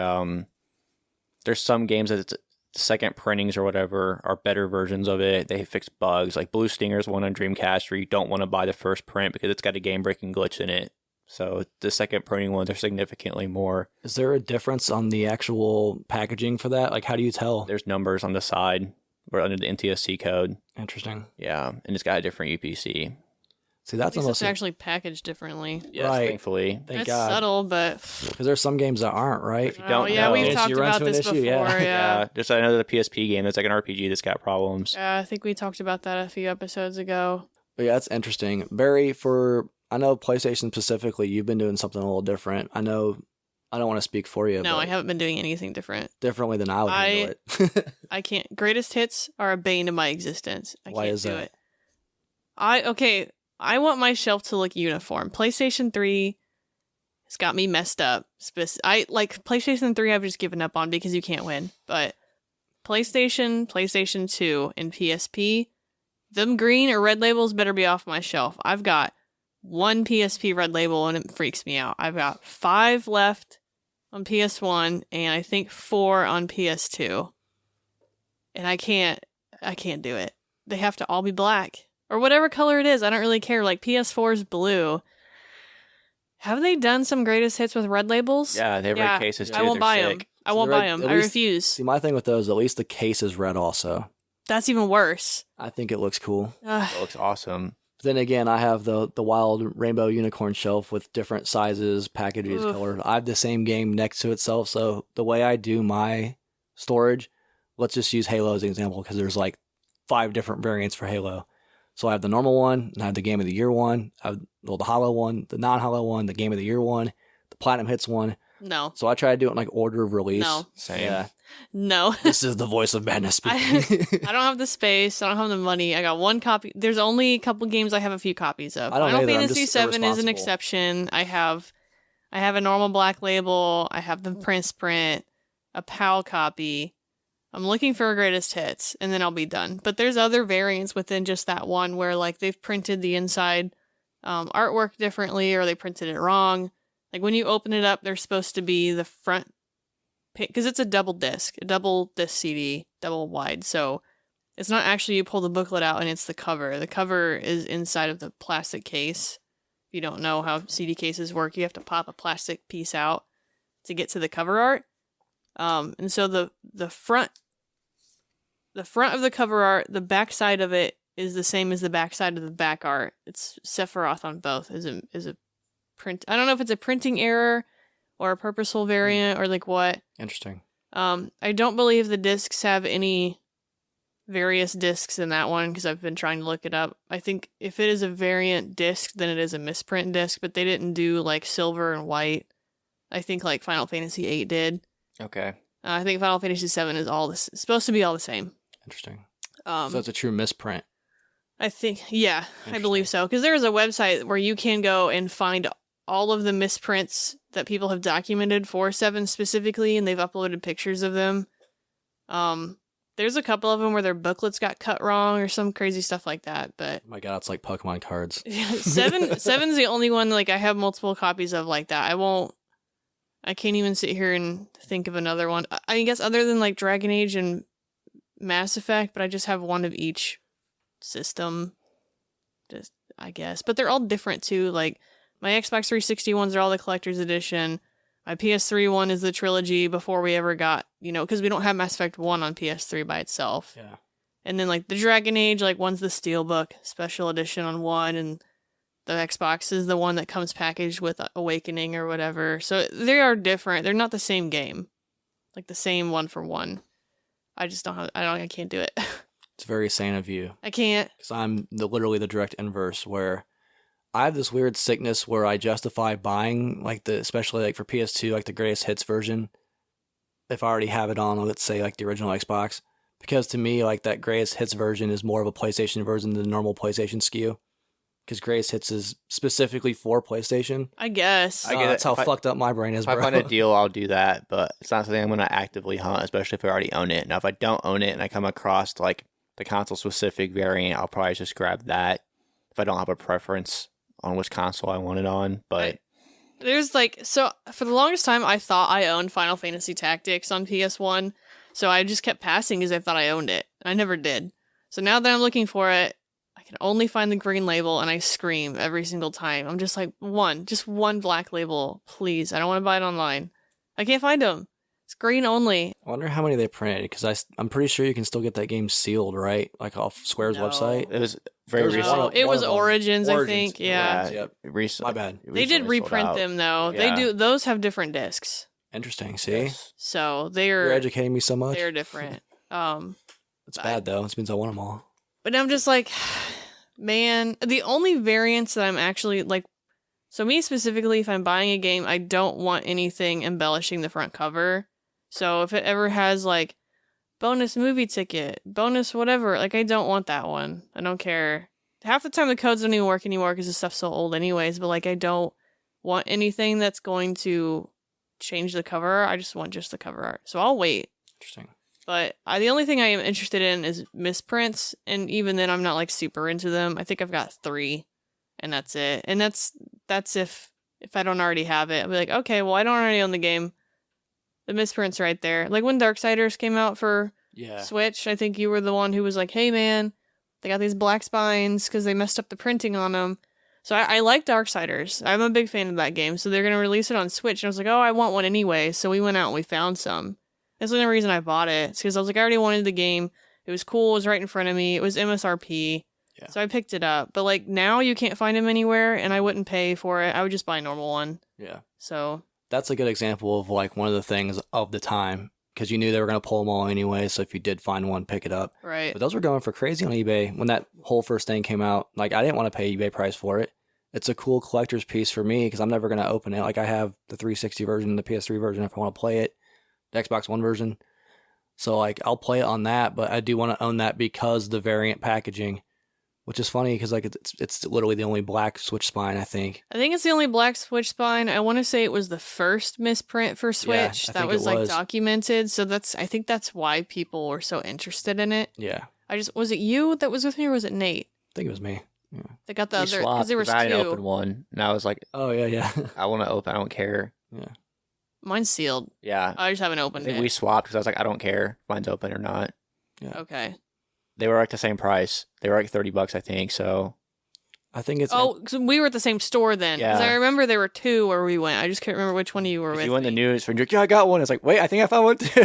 Speaker 4: there's some games that it's second printings or whatever are better versions of it. They fix bugs. Like Blue Stinger's one on Dreamcast where you don't want to buy the first print because it's got a game-breaking glitch in it. So the second printing ones are significantly more.
Speaker 1: Is there a difference on the actual packaging for that? Like, how do you tell?
Speaker 4: There's numbers on the side or under the NTSC code.
Speaker 1: Interesting.
Speaker 4: Yeah, and it's got a different UPC.
Speaker 1: See,
Speaker 2: At
Speaker 1: that's
Speaker 2: least
Speaker 1: almost
Speaker 2: it's actually packaged differently.
Speaker 4: Yes,
Speaker 1: Right.
Speaker 4: thankfully.
Speaker 1: thank
Speaker 2: It's
Speaker 1: God.
Speaker 2: subtle, but
Speaker 1: Because there's some games that aren't, right?
Speaker 4: If you don't
Speaker 2: yeah,
Speaker 4: know.
Speaker 2: we've
Speaker 4: Yes,
Speaker 2: talked
Speaker 1: you run
Speaker 2: about
Speaker 1: into an
Speaker 2: this
Speaker 1: issue,
Speaker 2: before.
Speaker 1: yeah.
Speaker 2: Yeah.
Speaker 4: Just another PSP game that's like an RPG that's got problems.
Speaker 2: I think we talked about that a few episodes ago.
Speaker 1: But yeah, that's interesting. Barry, I know PlayStation specifically, you've been doing something a little different. I know, I don't want to speak for you,
Speaker 2: No,
Speaker 1: but
Speaker 2: I haven't been doing anything different.
Speaker 1: differently than I would handle it.
Speaker 2: I can't. Greatest hits are a bane to my existence. I
Speaker 1: Why
Speaker 2: can't
Speaker 1: is
Speaker 2: do
Speaker 1: that?
Speaker 2: it. I want my shelf to look uniform. PlayStation 3 has got me messed up. PlayStation 3 I've just given up on because you can't win. But PlayStation 2, and PSP, them green or red labels better be off my shelf. I've got one PSP red label and it freaks me out. I've got 5 left on PS1 and I think 4 on PS2. And I can't do it. They have to all be black. Or whatever color it is, I don't really care. Like PS4's blue. Have they done some greatest hits with red labels?
Speaker 4: Yeah, they have red cases too.
Speaker 2: I won't
Speaker 4: They're
Speaker 2: buy them.
Speaker 4: sick.
Speaker 2: I
Speaker 1: So
Speaker 2: won't
Speaker 1: the red-
Speaker 2: buy them.
Speaker 1: at
Speaker 2: I
Speaker 1: least-
Speaker 2: refuse.
Speaker 1: See, my thing with those, at least the case is red also.
Speaker 2: That's even worse.
Speaker 1: I think it looks cool.
Speaker 2: Ugh.
Speaker 4: It looks awesome.
Speaker 1: But then again, I have the wild rainbow unicorn shelf with different sizes, packages,
Speaker 2: Oof.
Speaker 1: colors. I have the same game next to itself. So the way I do my storage, let's just use Halo as an example because there's like 5 different variants for Halo. So I have the normal one, and I have the Game of the Year one, I have the Holo one, the non-Holo one, the Game of the Year one, the Platinum Hits one.
Speaker 2: No.
Speaker 1: So I try to do it in like order of release.
Speaker 2: No.
Speaker 4: Same.
Speaker 1: Yeah,
Speaker 2: No.
Speaker 1: this is the voice of madness speaking.
Speaker 2: I don't have the space. I don't have the money. I got 1 copy. There's only a couple games I have a few copies of.
Speaker 1: I don't
Speaker 2: Final
Speaker 1: either. I'm
Speaker 2: Fantasy
Speaker 1: just
Speaker 2: VII is an
Speaker 1: irresponsible.
Speaker 2: exception. I have a normal black label. I have the Prince print, a PAL copy. I'm looking for a greatest hits, and then I'll be done. But there's other variants within just that one where like they've printed the inside artwork differently, or they printed it wrong. Like when you open it up, there's supposed to be the front because it's a double disc CD, double wide. So it's not actually you pull the booklet out and it's the cover. The cover is inside of the plastic case. If you don't know how CD cases work, you have to pop a plastic piece out to get to the cover art. And so the front of the cover art, the back side of it is the same as the back side of the back art. It's Sephiroth on both. Is a print. I don't know if it's a printing error or a purposeful variant or like what.
Speaker 1: Interesting.
Speaker 2: I don't believe the discs have any various discs in that one because I've been trying to look it up. I think if it is a variant disc, then it is a misprint disc, but they didn't do like silver and white. I think like Final Fantasy VIII did.
Speaker 4: Okay.
Speaker 2: I think Final Fantasy VII is supposed to be all the same.
Speaker 1: Interesting. So it's a true misprint.
Speaker 2: I think, yeah, I believe so. Because there is a website where you can go and find all of the misprints that people have documented for 7 specifically, and they've uploaded pictures of them. There's a couple of them where their booklets got cut wrong or some crazy stuff like that. But
Speaker 1: Oh my God, it's like Pokemon cards.
Speaker 2: 7's the only one like I have multiple copies of like that. I can't even sit here and think of another one. I guess other than like Dragon Age and Mass Effect, but I just have one of each system. Just I guess, but they're all different too. Like my Xbox 360 ones are all the collector's edition. My PS3 one is the trilogy before we ever got, because we don't have Mass Effect 1 on PS3 by itself.
Speaker 1: Yeah.
Speaker 2: And then like the Dragon Age, like one's the Steelbook special edition on one, and the Xbox is the one that comes packaged with Awakening or whatever. So they are different. They're not the same game. Like the same one for one. I just I can't do it.
Speaker 1: It's very sane of you.
Speaker 2: I can't.
Speaker 1: Because I'm literally the direct inverse where I have this weird sickness where I justify buying especially like for PS2, like the greatest hits version. If I already have it on, let's say like the original Xbox. Because to me, like that greatest hits version is more of a PlayStation version than the normal PlayStation SKU. Because greatest hits is specifically for PlayStation.
Speaker 2: I guess.
Speaker 4: I get it.
Speaker 1: That's how fucked up my brain is,
Speaker 4: If
Speaker 1: bro.
Speaker 4: I find a deal, I'll do that, but it's not something I'm going to actively hunt, especially if I already own it. Now, if I don't own it and I come across like the console-specific variant, I'll probably just grab that if I don't have a preference on which console I want it on. But
Speaker 2: There's so for the longest time, I thought I owned Final Fantasy Tactics on PS1, so I just kept passing because I thought I owned it. I never did. So now that I'm looking for it, I can only find the green label, and I scream every single time. I'm just like, just one black label, please. I don't want to buy it online. I can't find them. It's green only.
Speaker 1: I wonder how many they printed, because I'm pretty sure you can still get that game sealed, right? Like off Square's
Speaker 2: No.
Speaker 1: website.
Speaker 4: it was very
Speaker 1: There's
Speaker 4: recent.
Speaker 2: No,
Speaker 1: one-
Speaker 2: it
Speaker 1: one
Speaker 2: was
Speaker 1: of them.
Speaker 2: Origins, I
Speaker 1: Origins,
Speaker 2: think. Yeah.
Speaker 1: Yep.
Speaker 4: Recently,
Speaker 1: My bad.
Speaker 2: They did
Speaker 4: recently sold
Speaker 2: reprint
Speaker 4: out.
Speaker 2: them, though.
Speaker 4: Yeah.
Speaker 2: They do. Those have different discs.
Speaker 1: Interesting. See?
Speaker 4: Yes.
Speaker 2: So
Speaker 1: You're
Speaker 2: they're
Speaker 1: educating me so much.
Speaker 2: they're different.
Speaker 1: It's bad, though. It means I want them all.
Speaker 2: But I'm just like, man, the only variants that I'm actually like, so me specifically, if I'm buying a game, I don't want anything embellishing the front cover. So if it ever has like bonus movie ticket, bonus whatever, like I don't want that one. I don't care. Half the time the codes don't even work anymore because the stuff's so old anyways, but like I don't want anything that's going to change the cover art. I just want just the cover art. So I'll wait.
Speaker 1: Interesting.
Speaker 2: But the only thing I am interested in is misprints, and even then I'm not like super into them. I think I've got 3, and that's it. And that's if I don't already have it. I'll be like, okay, well I don't already own the game. The misprints right there. Like when Darksiders came out for
Speaker 1: Yeah.
Speaker 2: Switch, I think you were the one who was like, hey man, they got these black spines because they messed up the printing on them. So I like Darksiders. I'm a big fan of that game. So they're going to release it on Switch. And I was like, oh, I want one anyway. So we went out and we found some. That's the only reason I bought it. It's because I was like, I already wanted the game. It was cool. It was right in front of me. It was MSRP.
Speaker 1: Yeah.
Speaker 2: So I picked it up. But like now you can't find them anywhere and I wouldn't pay for it. I would just buy a normal one.
Speaker 1: Yeah.
Speaker 2: So
Speaker 1: That's a good example of like one of the things of the time, because you knew they were going to pull them all anyway. So if you did find one, pick it up.
Speaker 2: right.
Speaker 1: But those were going for crazy on eBay when that whole first thing came out. Like I didn't want to pay eBay price for it. It's a cool collector's piece for me because I'm never going to open it. Like I have the 360 version, the PS3 version if I want to play it, the Xbox One version. So like I'll play it on that, but I do want to own that because the variant packaging, which is funny because like it's literally the only black Switch spine, I think.
Speaker 2: I think it's the only black Switch spine. I want to say it was the first misprint for Switch
Speaker 1: I
Speaker 2: that
Speaker 1: think
Speaker 2: was
Speaker 1: it
Speaker 2: like
Speaker 1: was.
Speaker 2: documented. So I think that's why people were so interested in it.
Speaker 1: Yeah,
Speaker 2: Was it you that was with me or was it Nate
Speaker 1: I think it was me. Yeah.
Speaker 2: that got the
Speaker 4: We
Speaker 2: other? Because
Speaker 4: swapped
Speaker 2: there was
Speaker 4: 'cause I didn't open
Speaker 2: two.
Speaker 4: one, and I was like,
Speaker 1: Oh yeah.
Speaker 4: I want to open. I don't care.
Speaker 1: Yeah.
Speaker 2: Mine's sealed.
Speaker 4: Yeah.
Speaker 2: I just haven't
Speaker 4: I
Speaker 2: opened
Speaker 4: think
Speaker 2: it.
Speaker 4: we swapped because I was like, I don't care if mine's open or not.
Speaker 2: Okay.
Speaker 4: They were like the same price. They were like $30, I think. So
Speaker 1: I think it's
Speaker 2: Oh, so we were at the same store then. Because
Speaker 4: Yeah.
Speaker 2: I remember there were two where we went. I just can't remember which one you were
Speaker 4: if
Speaker 2: with.
Speaker 4: you win the
Speaker 2: me.
Speaker 4: news, and you're like, yeah, I got one. It's like, wait, I think I found one too.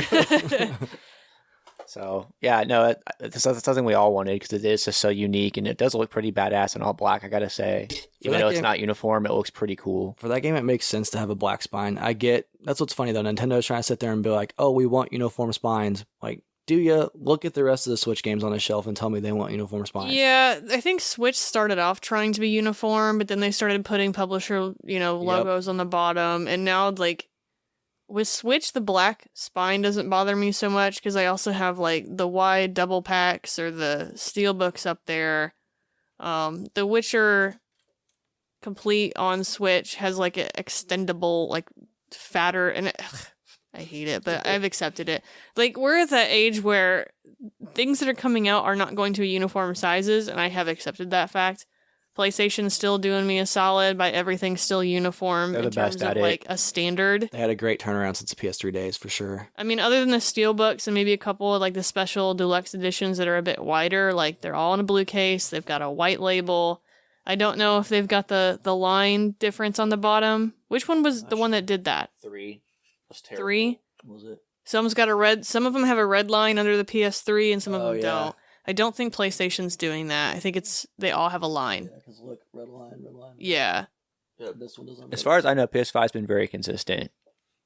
Speaker 4: So yeah, no, it's something we all wanted because it is just so unique and it does look pretty badass in all black. I gotta say, even
Speaker 1: that
Speaker 4: though it's
Speaker 1: game-
Speaker 4: not uniform, it looks pretty cool.
Speaker 1: For that game, it makes sense to have a black spine. I get that's what's funny though. Nintendo's trying to sit there and be like, "Oh, we want uniform spines." Like, do you look at the rest of the Switch games on the shelf and tell me they want uniform spines?
Speaker 2: Yeah, I think Switch started off trying to be uniform, but then they started putting publisher, logos on the bottom, and now like with Switch, the black spine doesn't bother me so much because I also have like the wide double packs or the steel books up there. The Witcher Complete on Switch has like an extendable, like fatter, and I hate it, but I've accepted it. Like we're at that age where things that are coming out are not going to be uniform sizes, and I have accepted that fact. PlayStation's still doing me a solid by everything still uniform
Speaker 4: They're
Speaker 2: in
Speaker 4: the
Speaker 2: terms
Speaker 4: best
Speaker 2: of
Speaker 4: at it.
Speaker 2: like a standard.
Speaker 1: They had a great turnaround since the PS3 days for sure.
Speaker 2: I mean, other than the steelbooks and maybe a couple of like the special deluxe editions that are a bit wider, like they're all in a blue case. They've got a white label. I don't know if they've got the line difference on the bottom. Which one was the one that did that?
Speaker 4: 3. That's terrible.
Speaker 2: 3?
Speaker 1: Was it?
Speaker 2: Some's got a red. Some of them have a red line under the PS3, and some of
Speaker 1: Oh,
Speaker 2: them
Speaker 1: yeah.
Speaker 2: don't. I don't think PlayStation's doing that. I think they all have a line.
Speaker 1: because look, red line, red line.
Speaker 2: Yeah.
Speaker 1: Yeah, this one doesn't.
Speaker 4: As far as I know, PS5's been very consistent.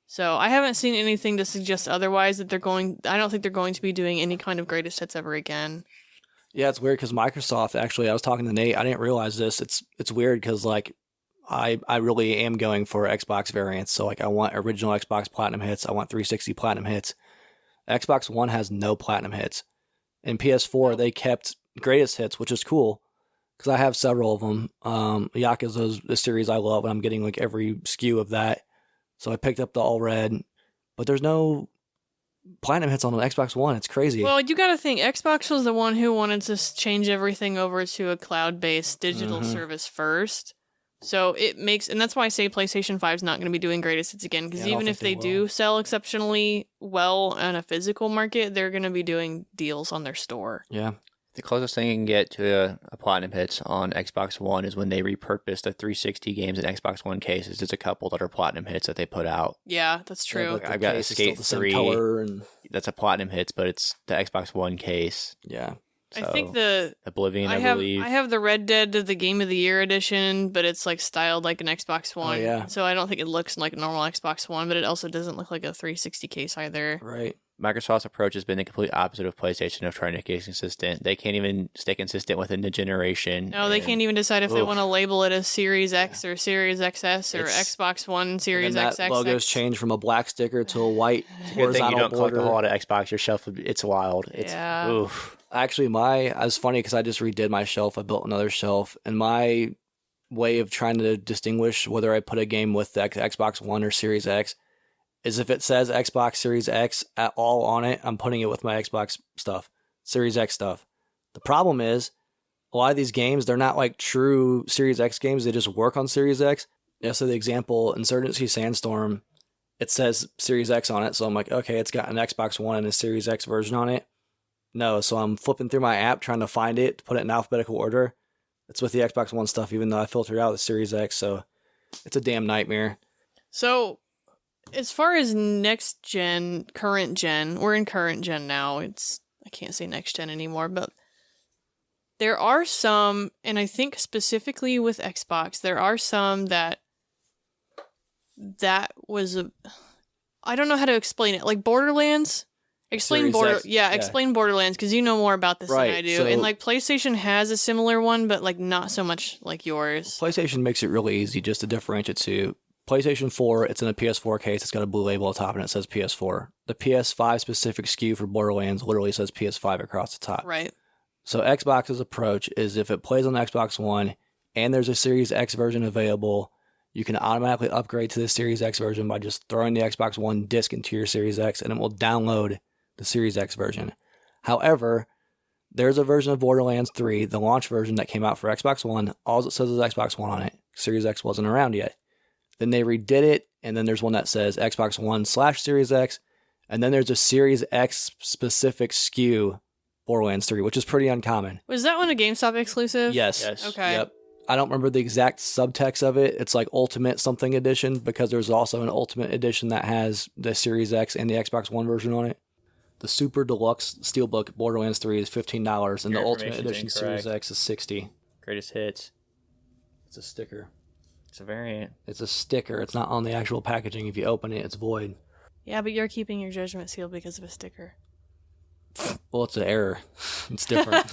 Speaker 2: So I haven't seen anything to suggest otherwise that they're going. I don't think they're going to be doing any kind of greatest hits ever again.
Speaker 1: Yeah, it's weird because Microsoft actually. I was talking to Nate. I didn't realize this. It's weird because like I really am going for Xbox variants. So like I want original Xbox Platinum hits. I want 360 Platinum hits. Xbox One has no Platinum hits. In PS4, they kept greatest hits, which is cool because I have several of them. Yakuza's a series I love, and I'm getting like every SKU of that. So I picked up the all red, but there's no Platinum hits on the Xbox One. It's crazy.
Speaker 2: Well, you got to think Xbox was the one who wanted to change everything over to a cloud-based digital service first. So it makes, and that's why I say PlayStation 5 is not going to be doing greatest hits again, because
Speaker 1: Yeah, I don't
Speaker 2: even if
Speaker 1: think
Speaker 2: they
Speaker 1: they will.
Speaker 2: do sell exceptionally well on a physical market, they're going to be doing deals on their store.
Speaker 1: Yeah.
Speaker 4: The closest thing you can get to a Platinum hits on Xbox One is when they repurpose the 360 games in Xbox One cases. There's a couple that are Platinum hits that they put out.
Speaker 2: Yeah, that's true.
Speaker 1: but the
Speaker 4: I've got
Speaker 1: case is still
Speaker 4: Skate
Speaker 1: the same
Speaker 4: 3.
Speaker 1: color and
Speaker 4: That's a Platinum hits, but it's the Xbox One case.
Speaker 1: yeah.
Speaker 2: I
Speaker 4: So,
Speaker 2: think the
Speaker 4: Oblivion, I,
Speaker 2: I
Speaker 4: believe.
Speaker 2: have the Red Dead of the Game of the Year edition, but it's like styled like an Xbox One.
Speaker 1: yeah.
Speaker 2: So I don't think it looks like a normal Xbox One, but it also doesn't look like a 360 case either.
Speaker 1: Right.
Speaker 4: Microsoft's approach has been the complete opposite of PlayStation of trying to get consistent. They can't even stay consistent within the generation.
Speaker 2: No, they
Speaker 4: and
Speaker 2: can't even decide if they
Speaker 4: Oof.
Speaker 2: want to label it as Series X or Series XS or
Speaker 4: It's-
Speaker 2: Xbox One Series
Speaker 1: And that
Speaker 2: XXX.
Speaker 1: logo's changed from a black sticker to a white
Speaker 4: Good thing you
Speaker 1: horizontal
Speaker 4: don't collect
Speaker 1: border.
Speaker 4: a whole lot of Xbox. Your shelf, it's wild. It's,
Speaker 2: Yeah.
Speaker 4: Oof.
Speaker 1: Actually, it's funny because I just redid my shelf. I built another shelf, and my way of trying to distinguish whether I put a game with the Xbox One or Series X is if it says Xbox Series X at all on it, I'm putting it with my Xbox stuff, Series X stuff. The problem is, a lot of these games, they're not like true Series X games. They just work on Series X. Yeah, so the example, Insurgency Sandstorm, it says Series X on it. So I'm like, okay, it's got an Xbox One and a Series X version on it. No, so I'm flipping through my app trying to find it, to put it in alphabetical order. It's with the Xbox One stuff, even though I filtered out the Series X. So it's a damn nightmare.
Speaker 2: So, as far as next gen, current gen, we're in current gen now. I can't say next gen anymore, but there are some, and I think specifically with Xbox, there are some that was I don't know how to explain it. Like Borderlands. Explain
Speaker 1: Series X? Yeah.
Speaker 2: Explain Borderlands because you know more about this
Speaker 1: Right,
Speaker 2: than I do.
Speaker 1: so-
Speaker 2: And like PlayStation has a similar one, but like not so much like yours.
Speaker 1: PlayStation makes it really easy just to differentiate to PlayStation 4. It's in a PS4 case. It's got a blue label at the top and it says PS4. The PS5 specific SKU for Borderlands literally says PS5 across the top.
Speaker 2: Right.
Speaker 1: So Xbox's approach is if it plays on the Xbox One and there's a Series X version available, you can automatically upgrade to the Series X version by just throwing the Xbox One disc into your Series X and it will download the Series X version. However, there's a version of Borderlands 3, the launch version that came out for Xbox One. All it says is Xbox One on it. Series X wasn't around yet. Then they redid it, and then there's one that says Xbox One/Series X, and then there's a Series X specific SKU Borderlands 3, which is pretty uncommon.
Speaker 2: Was that one a GameStop exclusive?
Speaker 1: Yes.
Speaker 2: Okay.
Speaker 1: Yep. I don't remember the exact subtext of it. It's like Ultimate something edition, because there's also an Ultimate edition that has the Series X and the Xbox One version on it. The Super Deluxe Steelbook Borderlands 3 is $15, and
Speaker 4: Your
Speaker 1: the Ultimate
Speaker 4: information's
Speaker 1: Edition
Speaker 4: incorrect.
Speaker 1: Series X is $60.
Speaker 4: Greatest hits.
Speaker 1: It's a sticker.
Speaker 4: It's a variant.
Speaker 1: It's a sticker. It's not on the actual packaging. If you open it, it's void.
Speaker 2: Yeah, but you're keeping your judgment sealed because of a sticker.
Speaker 1: Well, it's an error. It's different.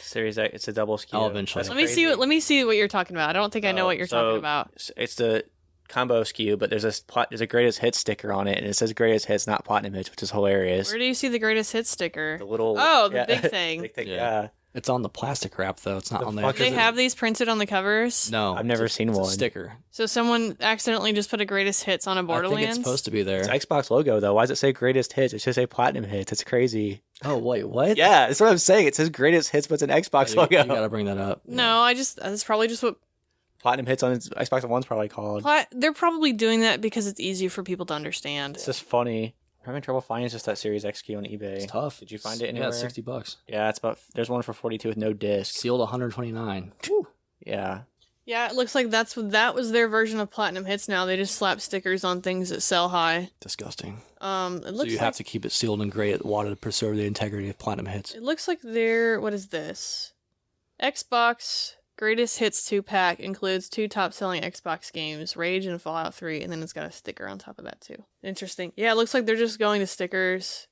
Speaker 4: Series X. It's a double SKU.
Speaker 1: I'll eventually.
Speaker 4: That's
Speaker 2: Let me see what you're talking about. I don't think I know what you're talking about.
Speaker 4: It's the combo SKU, but there's a greatest hits sticker on it, and it says greatest hits, not platinum hits, which is hilarious.
Speaker 2: Where do you see the greatest hit sticker?
Speaker 4: The little
Speaker 2: the big thing.
Speaker 4: Big thing.
Speaker 1: Yeah.
Speaker 4: Yeah.
Speaker 1: It's on the plastic wrap, though. It's not
Speaker 4: The
Speaker 1: on the
Speaker 4: fuck
Speaker 2: Do
Speaker 1: actual.
Speaker 2: they have these printed on the covers?
Speaker 1: No.
Speaker 4: I've never seen
Speaker 1: It's a
Speaker 4: one.
Speaker 1: sticker.
Speaker 2: So someone accidentally just put a greatest hits on a
Speaker 1: I
Speaker 2: Borderlands?
Speaker 1: think it's supposed to be there.
Speaker 4: It's Xbox logo though. Why does it say greatest hits? It should say platinum hits. It's crazy.
Speaker 1: Oh, wait, what?
Speaker 4: Yeah, that's what I'm saying. It says greatest hits, but it's an Xbox
Speaker 1: You
Speaker 4: logo.
Speaker 1: gotta bring that up.
Speaker 2: No, that's probably just what
Speaker 4: Platinum hits on Xbox One's probably called.
Speaker 2: they're probably doing that because it's easier for people to understand.
Speaker 4: It's just funny. I'm having trouble finding just that Series X key on eBay.
Speaker 1: It's tough.
Speaker 4: Did you find it anywhere?
Speaker 1: Yeah, it's $60.
Speaker 4: Yeah, it's about. There's one for 42 with no disc.
Speaker 1: Sealed 129.
Speaker 4: Yeah.
Speaker 2: Yeah, it looks like that was their version of platinum hits. Now they just slap stickers on things that sell high.
Speaker 1: Disgusting.
Speaker 2: It
Speaker 1: So
Speaker 2: looks
Speaker 1: you
Speaker 2: like,
Speaker 1: have to keep it sealed and graded water to preserve the integrity of platinum hits.
Speaker 2: It looks like their what is this? Xbox Greatest Hits 2-pack includes 2 top-selling Xbox games, Rage and Fallout 3, and then it's got a sticker on top of that too. Interesting. Yeah, it looks like they're just going to stickers.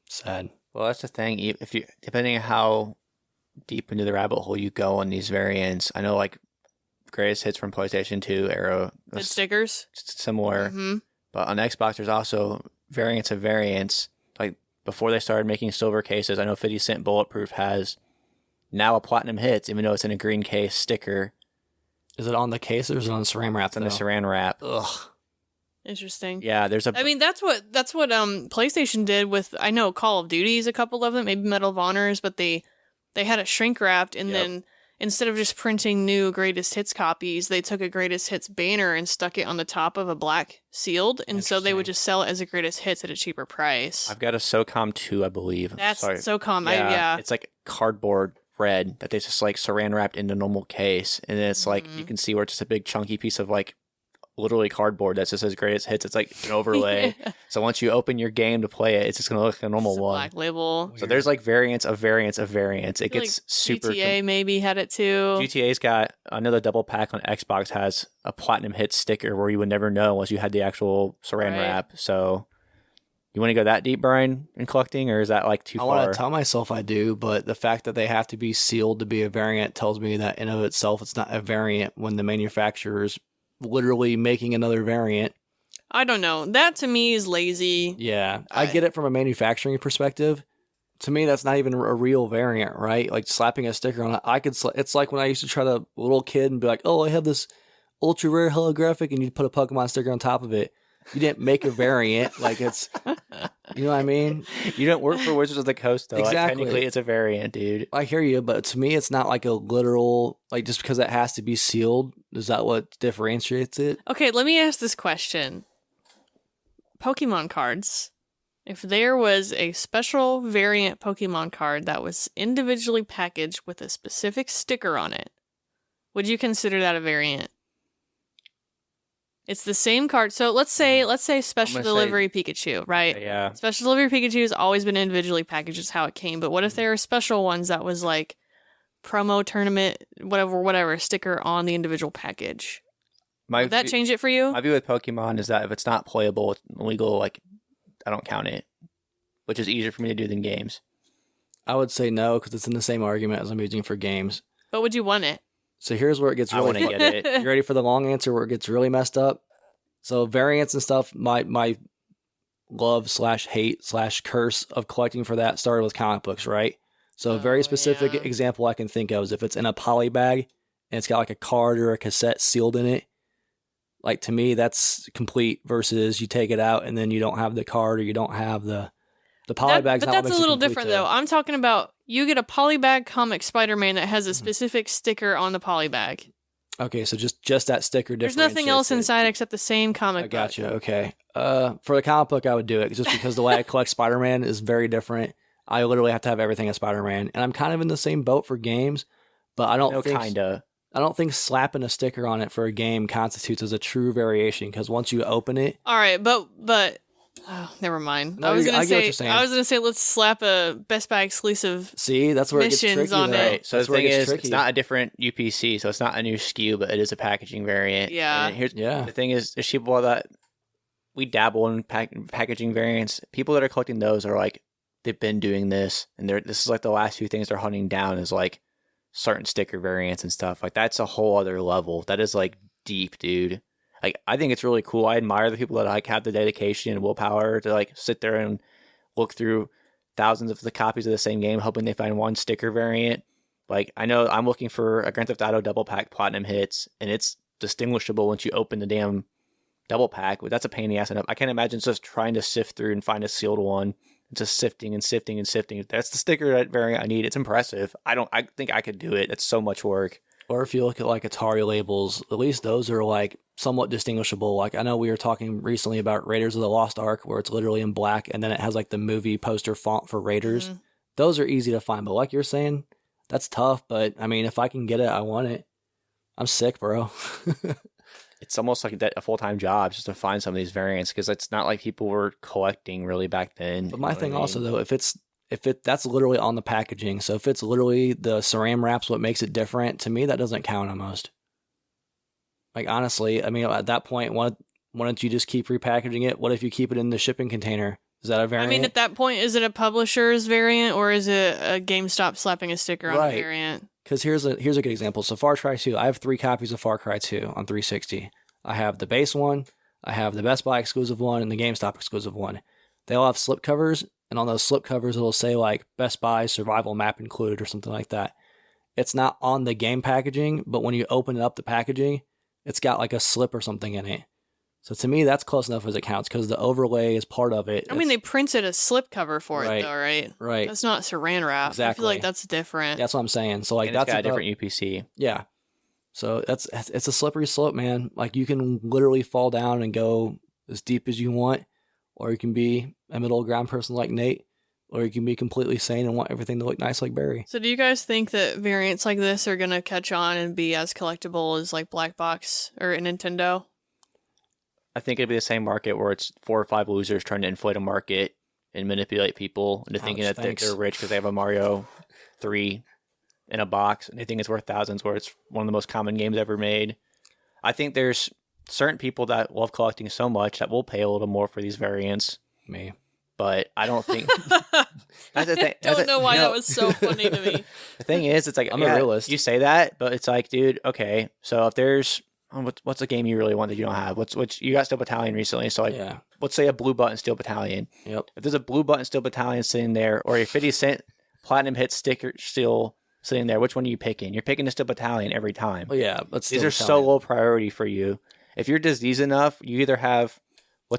Speaker 1: Sad.
Speaker 4: Well, that's the thing. If you depending on how deep into the rabbit hole you go on these variants, I know like greatest hits from PlayStation 2 era
Speaker 2: The
Speaker 4: was
Speaker 2: stickers.
Speaker 4: similar,
Speaker 2: Mm-hmm.
Speaker 4: but on Xbox there's also variants of variants. Like before they started making silver cases, I know 50 Cent Bulletproof has now a platinum hits, even though it's in a green case sticker.
Speaker 1: Is it on the case or is it on the saran wrap?
Speaker 4: It's in the saran wrap.
Speaker 1: Ugh.
Speaker 2: Interesting.
Speaker 4: Yeah, there's a.
Speaker 2: I mean, that's what PlayStation did with, I know, Call of Duty's a couple of them, maybe Medal of Honors, but they had it shrink wrapped, and then instead of just printing new greatest hits copies, they took a greatest hits banner and stuck it on the top of a black sealed, and so they would just sell it as a greatest hits at a cheaper price.
Speaker 4: I've got a SOCOM 2, I believe.
Speaker 2: That's
Speaker 4: Sorry.
Speaker 2: SOCOM.
Speaker 4: Yeah, it's like cardboard red that they just like saran wrapped into normal case, and then it's like you can see where it's just a big chunky piece of like literally cardboard that just says greatest hits. It's like an overlay. So once you open your game to play it, it's just gonna look like a normal
Speaker 2: It's a
Speaker 4: one.
Speaker 2: black label.
Speaker 4: So there's like variants of variants of variants. It
Speaker 2: I feel
Speaker 4: gets
Speaker 2: like
Speaker 4: super.
Speaker 2: GTA maybe had it too.
Speaker 4: GTA's got another double pack on Xbox has a platinum hit sticker where you would never know unless you had the actual saran
Speaker 2: Right.
Speaker 4: wrap. So you want to go that deep, Bryan, in collecting, or is that like too
Speaker 1: I
Speaker 4: far?
Speaker 1: want to tell myself I do, but the fact that they have to be sealed to be a variant tells me that in of itself it's not a variant when the manufacturer is literally making another variant.
Speaker 2: I don't know. That to me is lazy.
Speaker 1: Yeah, I get it from a manufacturing perspective. To me, that's not even a real variant, right? Like slapping a sticker on it. It's like when I used to try to little kid and be like, "Oh, I have this ultra rare holographic," and you put a Pokemon sticker on top of it. You didn't make a variant, like it's, you know what I mean?
Speaker 4: You don't work for Wizards of the Coast, though.
Speaker 1: Exactly.
Speaker 4: Like, technically, it's a variant, dude.
Speaker 1: I hear you, but to me, it's not like a literal, like just because it has to be sealed. Is that what differentiates it?
Speaker 2: Okay, let me ask this question. Pokemon cards. If there was a special variant Pokemon card that was individually packaged with a specific sticker on it, would you consider that a variant? It's the same card. So let's say special
Speaker 4: gonna say-
Speaker 2: delivery Pikachu, right?
Speaker 4: Yeah.
Speaker 2: Special delivery Pikachu has always been individually packaged as how it came, but what if there are special ones that was like promo tournament, whatever sticker on the individual package? Would that change it for you?
Speaker 4: My view with Pokemon is that if it's not playable, it's illegal, like, I don't count it, which is easier for me to do than games.
Speaker 1: I would say no, because it's in the same argument as I'm using for games.
Speaker 2: But would you want it?
Speaker 1: So here's where it gets
Speaker 4: I
Speaker 1: really
Speaker 4: wouldn't
Speaker 1: fun.
Speaker 4: get it.
Speaker 1: You ready for the long answer where it gets really messed up? So variants and stuff, my love / hate / curse of collecting for that started with comic books, right? So a very specific
Speaker 2: yeah.
Speaker 1: example I can think of is if it's in a poly bag and it's got like a card or a cassette sealed in it. Like to me, that's complete versus you take it out and then you don't have the card or you don't have the poly bag's
Speaker 2: But
Speaker 1: not what
Speaker 2: that's
Speaker 1: makes
Speaker 2: a
Speaker 1: it
Speaker 2: little
Speaker 1: complete,
Speaker 2: different
Speaker 1: though.
Speaker 2: though. I'm talking about you get a polybag comic Spider-Man that has a specific sticker on the polybag.
Speaker 1: Okay, so just that sticker
Speaker 2: There's nothing else
Speaker 1: differentiates it.
Speaker 2: inside except the same comic
Speaker 1: I
Speaker 2: book.
Speaker 1: gotcha. Okay. For the comic book, I would do it just because the way I collect Spider-Man is very different. I literally have to have everything as Spider-Man, and I'm kind of in the same boat for games, but I don't think slapping a sticker on it for a game constitutes as a true variation because once you open it,
Speaker 2: All right, but oh, never mind.
Speaker 1: No,
Speaker 2: I was
Speaker 1: I
Speaker 2: gonna
Speaker 1: get what
Speaker 2: say
Speaker 1: you're saying.
Speaker 2: let's slap a Best Buy exclusive.
Speaker 1: see, that's where it gets
Speaker 2: Missions
Speaker 1: tricky.
Speaker 2: on
Speaker 1: though.
Speaker 2: it.
Speaker 4: Right. So
Speaker 1: That's
Speaker 4: the
Speaker 1: where it
Speaker 4: thing
Speaker 1: gets
Speaker 4: is,
Speaker 1: tricky.
Speaker 4: it's not a different UPC, so it's not a new SKU, but it is a packaging variant.
Speaker 2: Yeah.
Speaker 4: And here's
Speaker 1: Yeah.
Speaker 4: the thing is, there's people that we dabble in packaging variants. People that are collecting those are like, they've been doing this, and this is like the last few things they're hunting down is like certain sticker variants and stuff. Like that's a whole other level. That is like deep, dude. Like I think it's really cool. I admire the people that like have the dedication and willpower to like sit there and look through thousands of the copies of the same game, hoping they find one sticker variant. Like I know I'm looking for a Grand Theft Auto double pack platinum hits, and it's distinguishable once you open the damn double pack. But that's a pain in the ass enough. I can't imagine just trying to sift through and find a sealed one. Just sifting and sifting and sifting. That's the sticker variant I need. It's impressive. I think I could do it. It's so much work.
Speaker 1: Or if you look at like Atari labels, at least those are like somewhat distinguishable. Like I know we were talking recently about Raiders of the Lost Ark, where it's literally in black, and then it has like the movie poster font for Raiders.
Speaker 2: Mhm.
Speaker 1: Those are easy to find, but like you're saying, that's tough. But I mean, if I can get it, I want it. I'm sick, bro.
Speaker 4: It's almost like a full-time job just to find some of these variants because it's not like people were collecting really back then.
Speaker 1: But my thing also though, that's literally on the packaging. So if it's literally the saran wrap's what makes it different, to me that doesn't count almost. Like honestly, I mean at that point, why don't you just keep repackaging it? What if you keep it in the shipping container? Is that a variant?
Speaker 2: I mean, at that point, is it a publisher's variant or is it a GameStop slapping a sticker on the
Speaker 1: Right.
Speaker 2: variant?
Speaker 1: Because here's a good example. So Far Cry 2, I have 3 copies of Far Cry 2 on 360. I have the base one, I have the Best Buy exclusive one, and the GameStop exclusive one. They all have slipcovers, and on those slipcovers it'll say like Best Buy survival map included or something like that. It's not on the game packaging, but when you open up the packaging, it's got like a slip or something in it. So to me, that's close enough as it counts because the overlay is part of it.
Speaker 2: I mean, they printed a slipcover for
Speaker 1: Right.
Speaker 2: it, though, right?
Speaker 1: Right.
Speaker 2: That's not saran wrap. I
Speaker 1: Exactly.
Speaker 2: feel like that's different.
Speaker 1: That's what I'm saying. So like
Speaker 4: And it's
Speaker 1: that's
Speaker 4: got a
Speaker 1: about-
Speaker 4: different UPC.
Speaker 1: Yeah. So it's a slippery slope, man. Like you can literally fall down and go as deep as you want, or you can be a middle ground person like Nate, or you can be completely sane and want everything to look nice like Barry.
Speaker 2: So do you guys think that variants like this are going to catch on and be as collectible as like Black Box or Nintendo?
Speaker 4: I think it'd be the same market where it's 4 or 5 losers trying to inflate a market and manipulate people into thinking
Speaker 1: Ouch,
Speaker 4: that
Speaker 1: thanks.
Speaker 4: they're rich because they have a Mario 3 in a box and they think it's worth thousands, where it's one of the most common games ever made. I think there's certain people that love collecting so much that will pay a little more for these variants,
Speaker 1: Me.
Speaker 4: but I don't think that's the thing.
Speaker 2: Don't know why
Speaker 1: you know-
Speaker 2: that was so funny to me.
Speaker 4: The thing is, it's like
Speaker 1: I'm a realist.
Speaker 4: You say that, but it's like, dude, okay. So if there's what's a game you really want that you don't have? What's you got Steel Battalion recently? So like,
Speaker 1: Yeah.
Speaker 4: let's say a blue button Steel Battalion.
Speaker 1: Yep.
Speaker 4: If there's a blue button Steel Battalion sitting there, or a 50 cent platinum hit sticker still sitting there, which one are you picking? You're picking the Steel Battalion every time.
Speaker 1: Well, yeah, but
Speaker 4: These
Speaker 1: still
Speaker 4: are so low priority for you. If you're diseased enough, you either have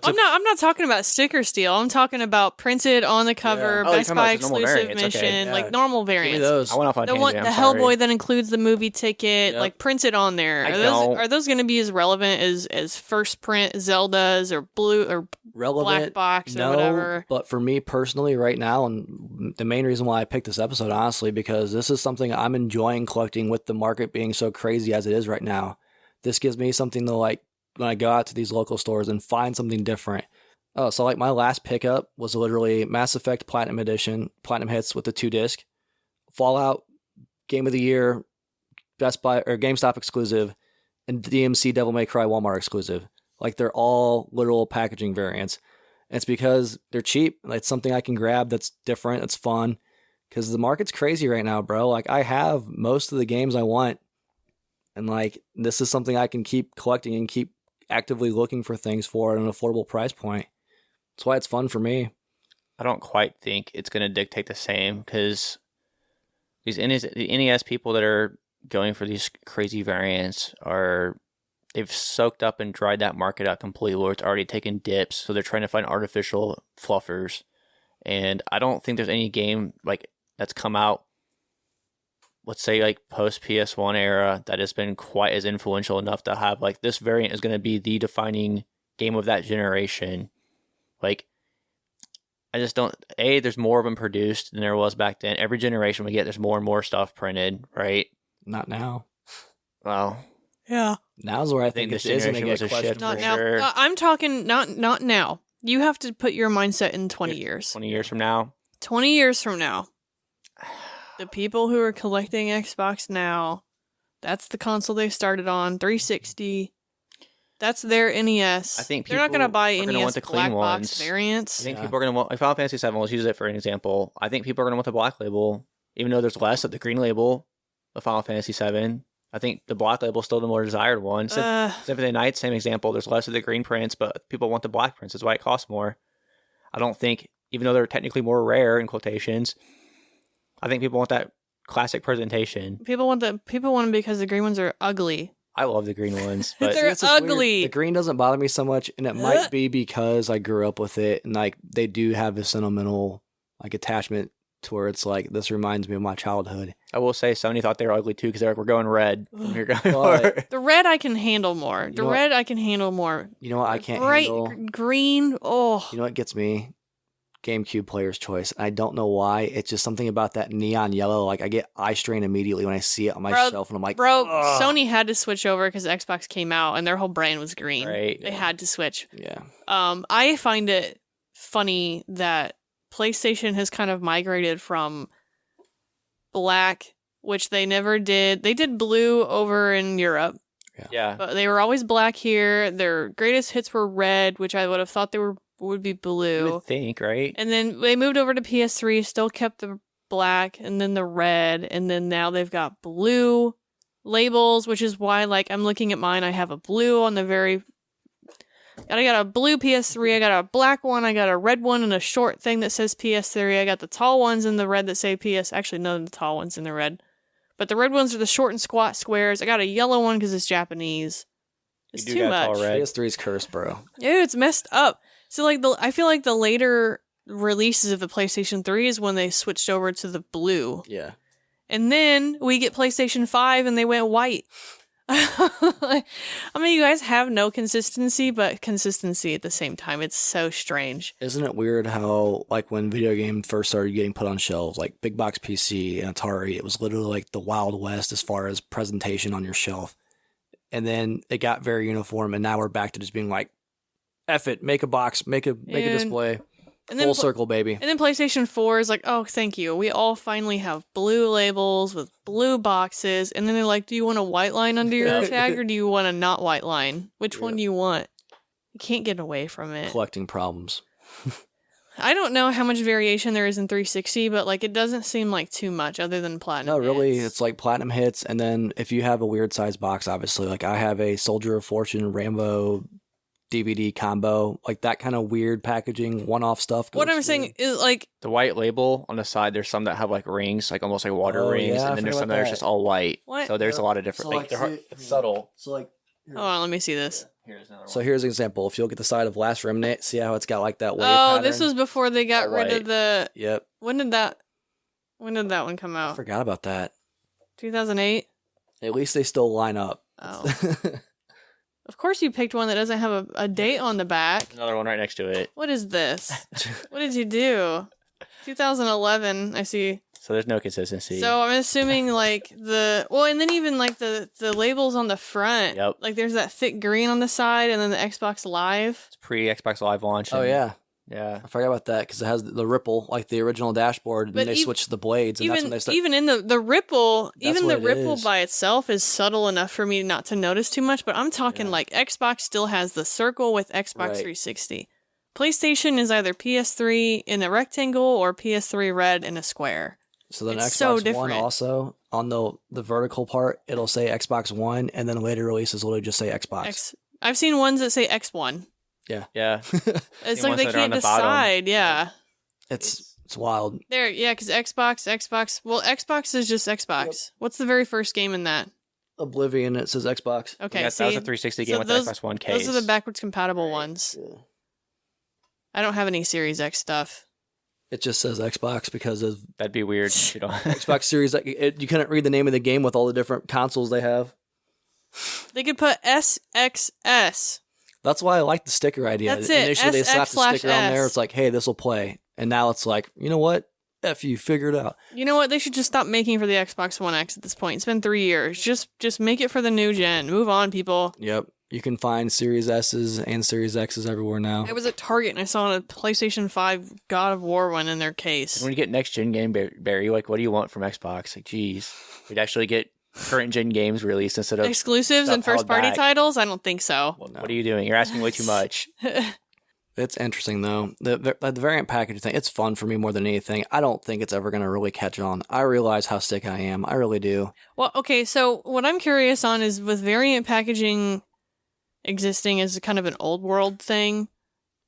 Speaker 2: I'm not talking about sticker steel. I'm talking about printed on the cover,
Speaker 1: Yeah.
Speaker 4: Oh, you're
Speaker 2: Best
Speaker 4: talking about
Speaker 2: Buy
Speaker 4: just normal
Speaker 2: exclusive
Speaker 4: variants,
Speaker 2: mission,
Speaker 4: okay.
Speaker 1: Yeah.
Speaker 2: like normal
Speaker 1: Give me
Speaker 2: variants.
Speaker 1: those.
Speaker 4: I went off on a
Speaker 2: The
Speaker 4: tangent.
Speaker 2: one,
Speaker 4: I'm
Speaker 2: the
Speaker 4: sorry.
Speaker 2: Hellboy that includes the movie ticket,
Speaker 1: Yep.
Speaker 2: like printed on there.
Speaker 4: I
Speaker 2: Are
Speaker 4: don't-
Speaker 2: those going to be as relevant as first print Zeldas or blue or
Speaker 1: relevant.
Speaker 2: Black Box or
Speaker 1: no,
Speaker 2: whatever?
Speaker 1: but for me personally, right now, and the main reason why I picked this episode, honestly, because this is something I'm enjoying collecting with the market being so crazy as it is right now. This gives me something to like when I go out to these local stores and find something different. Oh, so like my last pickup was literally Mass Effect Platinum Edition, Platinum Hits with the 2-disc, Fallout Game of the Year, Best Buy or GameStop exclusive, and DMC Devil May Cry Walmart exclusive. Like they're all literal packaging variants. And it's because they're cheap. It's something I can grab that's different, that's fun. Because the market's crazy right now, bro. Like I have most of the games I want. And like this is something I can keep collecting and keep actively looking for things for at an affordable price point. That's why it's fun for me.
Speaker 4: I don't quite think it's going to dictate the same because the NES people that are going for these crazy variants they've soaked up and dried that market out completely, where it's already taken dips. So they're trying to find artificial fluffers, and I don't think there's any game like that's come out let's say like post PS1 era that has been quite as influential enough to have like this variant is going to be the defining game of that generation. Like, I just don't. There's more of them produced than there was back then. Every generation we get, there's more and more stuff printed, right?
Speaker 1: Not now.
Speaker 4: Well,
Speaker 2: Yeah.
Speaker 1: Now's where I think
Speaker 4: this
Speaker 1: it is going to
Speaker 4: generation
Speaker 1: get
Speaker 4: was a shit
Speaker 2: Not
Speaker 4: for
Speaker 2: now.
Speaker 4: sure.
Speaker 2: I'm talking not now. You have to put your mindset in 20 years.
Speaker 4: 20 years from now.
Speaker 2: 20 years from now, the people who are collecting Xbox now, that's the console they started on, 360. That's their NES.
Speaker 4: I think
Speaker 2: they're not going to
Speaker 4: people
Speaker 2: buy
Speaker 4: are gonna
Speaker 2: NES
Speaker 4: want the clean
Speaker 2: black
Speaker 4: ones.
Speaker 2: box variants.
Speaker 4: I think people are going to want, like Final Fantasy 7, let's use it for an example. I think people are going to want the black label, even though there's less of the green label of Final Fantasy 7. I think the black label is still the more desired one. Symphony Night, same example. There's less of the green prints, but people want the black prints. That's why it costs more. I don't think, even though they're technically more rare in quotations, I think people want that classic presentation.
Speaker 2: People want them because the green ones are ugly.
Speaker 4: I love the green ones, but
Speaker 2: They're
Speaker 1: it's just weird.
Speaker 2: ugly.
Speaker 1: The green doesn't bother me so much, and it might be because I grew up with it, and like they do have a sentimental like attachment to where it's like this reminds me of my childhood.
Speaker 4: I will say Sony thought they were ugly too because they're like, we're going red. From here going
Speaker 1: But-
Speaker 4: forward.
Speaker 2: The red I can handle more.
Speaker 1: You know what?
Speaker 2: I can handle more.
Speaker 1: You know what I can't
Speaker 2: Bright
Speaker 1: handle?
Speaker 2: green. Oh,
Speaker 1: You know what gets me? GameCube player's choice. I don't know why. It's just something about that neon yellow. Like I get eye strain immediately when I see it on my
Speaker 2: Bro-
Speaker 1: shelf, and I'm like,
Speaker 2: bro,
Speaker 1: ugh.
Speaker 2: Sony had to switch over because Xbox came out and their whole brand was green.
Speaker 4: Right.
Speaker 2: They had to switch.
Speaker 1: Yeah.
Speaker 2: I find it funny that PlayStation has kind of migrated from black, which they never did. They did blue over in Europe,
Speaker 4: Yeah.
Speaker 2: but they were always black here. Their greatest hits were red, which I would have thought would be
Speaker 4: You
Speaker 2: blue.
Speaker 4: would think, right?
Speaker 2: And then they moved over to PS3, still kept the black and then the red, and then now they've got blue labels, which is why like I'm looking at mine. I have a blue on the very I got a blue PS3, I got a black one, I got a red one and a short thing that says PS3. I got the tall ones in the red that say PS. Actually, none of the tall ones in the red. But the red ones are the short and squat squares. I got a yellow one because it's Japanese. It's
Speaker 4: You do
Speaker 2: too
Speaker 4: got
Speaker 2: much.
Speaker 4: tall red.
Speaker 1: PS3's cursed, bro.
Speaker 2: Dude, it's messed up. So like I feel like the later releases of the PlayStation 3 is when they switched over to the blue.
Speaker 1: Yeah.
Speaker 2: And then we get PlayStation 5 and they went white. I mean, you guys have no consistency, but consistency at the same time. It's so strange.
Speaker 1: Isn't it weird how, like, when video games first started getting put on shelves, like big box PC and Atari, it was literally like the Wild West as far as presentation on your shelf. And then it got very uniform, and now we're back to just being like, F it, make a box, make a display.
Speaker 2: And then
Speaker 1: Full circle, baby.
Speaker 2: And then PlayStation 4 is like, oh, thank you. We all finally have blue labels with blue boxes. And then they're like, do you want a white line under your tag or do you want a not white line? Which one do you want? You can't get away from it.
Speaker 1: Collecting problems.
Speaker 2: I don't know how much variation there is in 360, but like it doesn't seem like too much other than platinum.
Speaker 1: No, really,
Speaker 2: hits.
Speaker 1: it's like platinum hits, and then if you have a weird size box, obviously, like I have a Soldier of Fortune Rambo DVD combo, like that kind of weird packaging, one-off stuff.
Speaker 2: What
Speaker 1: goes
Speaker 2: I'm saying
Speaker 1: through.
Speaker 2: is like
Speaker 4: The white label on the side, there's some that have like rings, like almost like water
Speaker 1: Oh,
Speaker 4: rings,
Speaker 1: yeah, I
Speaker 4: and then there's
Speaker 1: forgot
Speaker 4: some that are
Speaker 1: about
Speaker 4: just
Speaker 1: that.
Speaker 4: all white.
Speaker 2: What?
Speaker 4: So there's a lot of different.
Speaker 1: So,
Speaker 4: like, they're hard,
Speaker 1: see-
Speaker 4: it's subtle.
Speaker 1: So like,
Speaker 2: hold on, let me see this.
Speaker 4: Here's another
Speaker 1: so here's an example. If you look at the side of Last Remnant, see how it's got like that wave
Speaker 2: Oh,
Speaker 1: pattern?
Speaker 2: this was before they got
Speaker 4: Oh,
Speaker 2: rid
Speaker 4: right.
Speaker 2: of the.
Speaker 1: Yep,
Speaker 2: When did that one come
Speaker 1: I
Speaker 2: out?
Speaker 1: forgot about that.
Speaker 2: 2008.
Speaker 1: At least they still line up.
Speaker 2: Oh, of course you picked one that doesn't have a date on the back.
Speaker 4: Another one right next to it.
Speaker 2: What is this? What did you do? 2011. I see.
Speaker 4: So there's no consistency.
Speaker 2: So I'm assuming like and then even like the labels on the front.
Speaker 4: Yep.
Speaker 2: Like there's that thick green on the side, and then the Xbox Live.
Speaker 4: it's pre Xbox Live launch.
Speaker 1: Oh
Speaker 4: and-
Speaker 1: yeah,
Speaker 4: yeah.
Speaker 1: I forgot about that because it has the ripple, like the original dashboard, and
Speaker 2: But
Speaker 1: they switched the blades, and that's when
Speaker 2: Even
Speaker 1: they start.
Speaker 2: even in the ripple,
Speaker 1: That's
Speaker 2: even the
Speaker 1: what it
Speaker 2: ripple
Speaker 1: is.
Speaker 2: by itself is subtle enough for me not to notice too much. But I'm talking
Speaker 1: Yeah.
Speaker 2: like Xbox still has the circle with Xbox
Speaker 1: Right.
Speaker 2: 360. PlayStation is either PS3 in a rectangle or PS3 red in a square.
Speaker 1: So then
Speaker 2: It's
Speaker 1: Xbox
Speaker 2: so
Speaker 1: One
Speaker 2: different.
Speaker 1: also on the vertical part, it'll say Xbox One, and then later releases will just say Xbox.
Speaker 2: I've seen ones that say X1.
Speaker 4: Yeah.
Speaker 2: It's
Speaker 4: Seen
Speaker 2: like
Speaker 4: ones
Speaker 2: they
Speaker 4: that are on
Speaker 2: can't
Speaker 4: the bottom.
Speaker 2: decide. Yeah.
Speaker 1: it's wild.
Speaker 2: There, yeah, because Xbox. Well, Xbox is just Xbox.
Speaker 1: Yep.
Speaker 2: What's the very first game in that?
Speaker 1: Oblivion, it says Xbox.
Speaker 2: Okay,
Speaker 4: Yeah,
Speaker 2: see,
Speaker 4: that was a 360 game
Speaker 2: so
Speaker 4: with
Speaker 2: those-
Speaker 4: the Xbox One case.
Speaker 2: those are the backwards compatible ones.
Speaker 1: Yeah.
Speaker 2: I don't have any Series X stuff.
Speaker 1: It just says Xbox because of
Speaker 4: That'd be weird. You know?
Speaker 1: Xbox Series. You couldn't read the name of the game with all the different consoles they have.
Speaker 2: They could put SXS.
Speaker 1: That's why I like the sticker idea.
Speaker 2: That's it.
Speaker 1: Initially, they slapped the sticker on there.
Speaker 2: SX/S.
Speaker 1: It's like, hey, this will play. And now it's like, you know what? F you, figure it out.
Speaker 2: You know what? They should just stop making for the Xbox One X at this point. It's been 3 years. Just make it for the new gen. Move on, people.
Speaker 1: Yep. You can find Series S's and Series X's everywhere now.
Speaker 2: I was at Target and I saw a PlayStation 5 God of War one in their case.
Speaker 4: When you get next gen game, Barry, like, what do you want from Xbox? Like, geez, we'd actually get current gen games released instead of
Speaker 2: Exclusives
Speaker 4: stuff
Speaker 2: and first party
Speaker 4: held back.
Speaker 2: titles? I don't think so.
Speaker 1: Well, no.
Speaker 4: What are you doing? You're asking way too much.
Speaker 1: It's interesting, though. The variant package thing, it's fun for me more than anything. I don't think it's ever going to really catch on. I realize how sick I am. I really do.
Speaker 2: Well, okay, so what I'm curious on is with variant packaging existing as kind of an old world thing,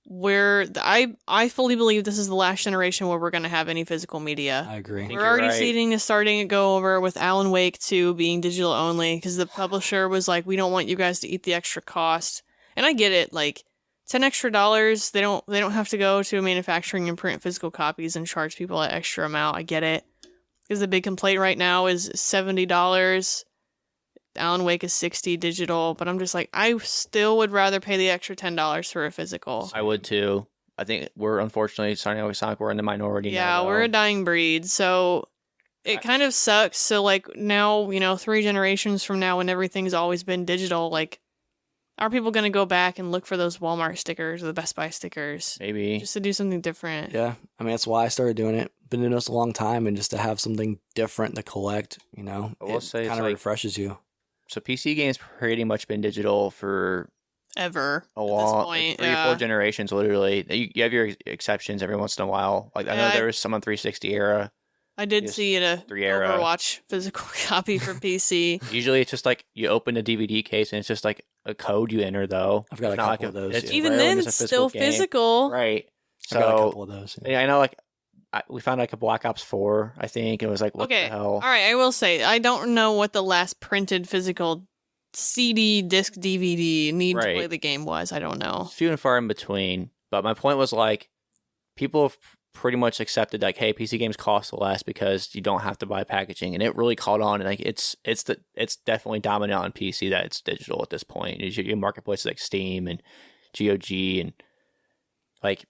Speaker 2: where I fully believe this is the last generation where we're going to have any physical media.
Speaker 1: I agree.
Speaker 4: think
Speaker 2: We're
Speaker 4: you're
Speaker 2: already
Speaker 4: right.
Speaker 2: starting to go over with Alan Wake 2 being digital only because the publisher was like, we don't want you guys to eat the extra cost. And I get it, like $10 extra, they don't have to go to manufacturing and print physical copies and charge people an extra amount. I get it. Because the big complaint right now is $70. Alan Wake is $60 digital, but I'm just like, I still would rather pay the extra $10 for a physical.
Speaker 4: I would too. I think we're unfortunately starting with Sonic. We're in the minority.
Speaker 2: Yeah,
Speaker 4: now,
Speaker 2: we're a dying breed, so it kind of sucks. So like now, 3 generations from now, when everything's always been digital, like, are people going to go back and look for those Walmart stickers or the Best Buy stickers
Speaker 4: maybe.
Speaker 2: just to do something different?
Speaker 1: Yeah. I mean, that's why I started doing it. Been doing this a long time, and just to have something different to collect,
Speaker 4: I will say it's
Speaker 1: kind of
Speaker 4: like-
Speaker 1: refreshes you.
Speaker 4: So PC games pretty much been digital for
Speaker 2: Ever
Speaker 4: a
Speaker 2: at this
Speaker 4: long,
Speaker 2: point,
Speaker 4: 3 or 4 generations, literally. You have your exceptions every once in a while. Like I know
Speaker 2: Yeah,
Speaker 4: there was some on 360 era.
Speaker 2: I did
Speaker 4: Yes,
Speaker 2: see a
Speaker 4: 3 era.
Speaker 2: Overwatch physical copy for PC.
Speaker 4: Usually it's just like you open the DVD case and it's just like a code you enter though.
Speaker 1: I've got a
Speaker 4: It's not
Speaker 1: couple of those,
Speaker 4: it's
Speaker 1: yeah.
Speaker 2: Even
Speaker 4: rare when
Speaker 2: then,
Speaker 4: there's a
Speaker 2: it's still
Speaker 4: game.
Speaker 2: physical.
Speaker 4: Right.
Speaker 1: I got a
Speaker 4: So
Speaker 1: couple of those. Yeah.
Speaker 4: yeah, I know like we found like a Black Ops 4, I think. It was like, what
Speaker 2: Okay,
Speaker 4: the hell?
Speaker 2: all right. I will say I don't know what the last printed physical CD, disc, DVD need to
Speaker 4: Right.
Speaker 2: play the game was. I don't know.
Speaker 4: It's few and far in between. But my point was like, people have pretty much accepted like, hey, PC games cost less because you don't have to buy packaging, and it really caught on. And like, it's definitely dominant on PC that it's digital at this point. Your marketplaces like Steam and GOG, and like,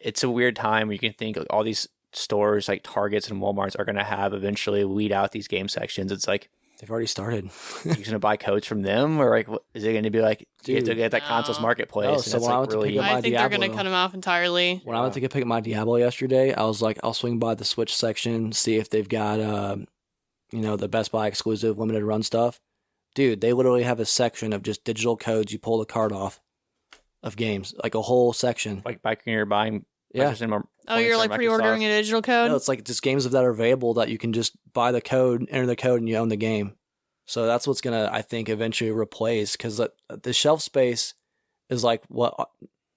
Speaker 4: it's a weird time where you can think like, all these stores like Targets and Walmarts are going to have eventually weed out these game sections. It's like,
Speaker 1: They've already started.
Speaker 4: you're going to buy codes from them, or like, is it going to be like you have to
Speaker 1: Dude.
Speaker 4: get that consoles
Speaker 2: No.
Speaker 4: marketplace?
Speaker 1: No,
Speaker 4: and
Speaker 1: so
Speaker 4: it's
Speaker 1: when I
Speaker 4: like
Speaker 1: went to
Speaker 4: really,
Speaker 1: pick up
Speaker 2: I
Speaker 1: my
Speaker 2: think they're going to
Speaker 1: Diablo.
Speaker 2: cut them off entirely.
Speaker 1: When I went to go pick up my Diablo yesterday, I was like, I'll swing by the Switch section, see if they've got, the Best Buy exclusive limited run stuff. Dude, they literally have a section of just digital codes. You pull the card off of games, like a whole section.
Speaker 4: like back when you're buying.
Speaker 1: Yeah.
Speaker 2: Oh, you're like pre-ordering a digital code?
Speaker 1: No, it's like just games that are available that you can just buy the code, enter the code, and you own the game. So that's what's gonna, I think, eventually replace, because the shelf space is like what,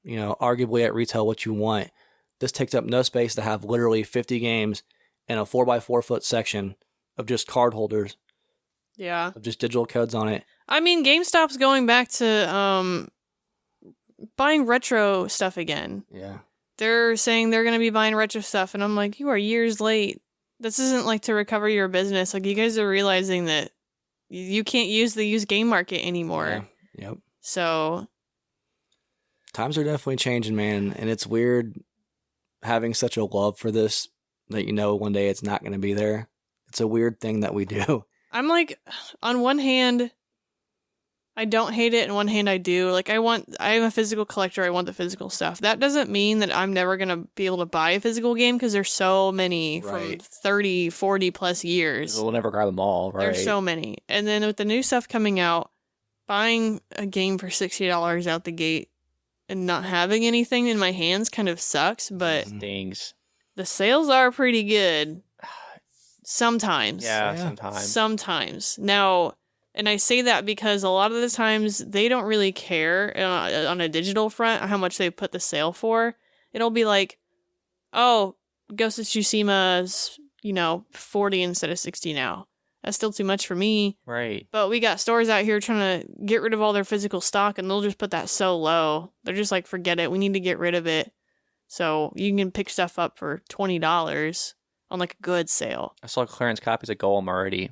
Speaker 1: arguably at retail what you want. This takes up no space to have literally 50 games in a 4x4 foot section of just card holders,
Speaker 2: Yeah.
Speaker 1: of just digital codes on it.
Speaker 2: I mean, GameStop's going back to buying retro stuff again.
Speaker 1: Yeah.
Speaker 2: They're saying they're going to be buying retro stuff, and I'm like, you are years late. This isn't like to recover your business. Like, you guys are realizing that you can't use the used game market anymore.
Speaker 1: Yeah. Yep.
Speaker 2: So,
Speaker 1: Times are definitely changing, man, and it's weird having such a love for this that one day it's not going to be there. It's a weird thing that we do.
Speaker 2: I'm like, on one hand, I don't hate it, and one hand I do. Like, I'm a physical collector. I want the physical stuff. That doesn't mean that I'm never going to be able to buy a physical game, because there's so many from
Speaker 1: Right.
Speaker 2: 30, 40 plus years.
Speaker 4: We'll never grab them all, right?
Speaker 2: There's so many. And then with the new stuff coming out, buying a game for $60 out the gate and not having anything in my hands kind of sucks, but
Speaker 1: Mhm.
Speaker 4: Things.
Speaker 2: the sales are pretty good. Sometimes.
Speaker 4: Yeah,
Speaker 1: Yeah.
Speaker 4: sometimes.
Speaker 2: Sometimes. Now, and I say that because a lot of the times they don't really care on a digital front how much they put the sale for. It'll be like, oh, Ghost of Tsushima's, 40 instead of 60 now. That's still too much for me.
Speaker 4: Right.
Speaker 2: But we got stores out here trying to get rid of all their physical stock, and they'll just put that so low. They're just like, forget it. We need to get rid of it. So you can pick stuff up for $20 on like a good sale.
Speaker 4: I saw clearance copies at Golem already.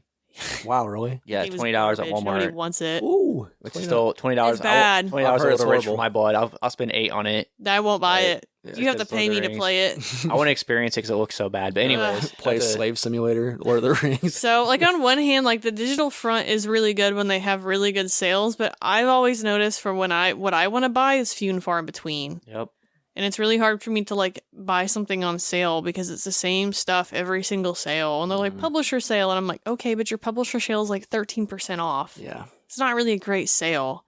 Speaker 1: Wow, really?
Speaker 4: Yeah,
Speaker 2: It was
Speaker 4: $20 at
Speaker 2: garbage. Nobody
Speaker 4: Walmart.
Speaker 2: wants it.
Speaker 1: Ooh,
Speaker 4: Which is still $20.
Speaker 2: It's bad.
Speaker 4: $20
Speaker 1: I've
Speaker 4: a
Speaker 1: heard it's
Speaker 4: little rich for
Speaker 1: horrible.
Speaker 4: my blood. I'll spend $8 on it.
Speaker 2: I won't buy
Speaker 4: Right.
Speaker 2: it.
Speaker 1: Yeah,
Speaker 2: You have to
Speaker 4: it's
Speaker 2: pay me to
Speaker 4: Rings.
Speaker 2: play it.
Speaker 4: I want to experience it because it looks so bad. But anyways,
Speaker 1: play
Speaker 4: that's a-
Speaker 1: Slave Simulator, Lord of the Rings.
Speaker 2: So, like, on one hand, like, the digital front is really good when they have really good sales, but I've always noticed for what I want to buy is few and far in between.
Speaker 4: Yep.
Speaker 2: And it's really hard for me to, like, buy something on sale because it's the same stuff every single sale. And they're like, publisher sale. And I'm like, okay, but your publisher sale is like 13% off.
Speaker 1: Yeah.
Speaker 2: It's not really a great sale.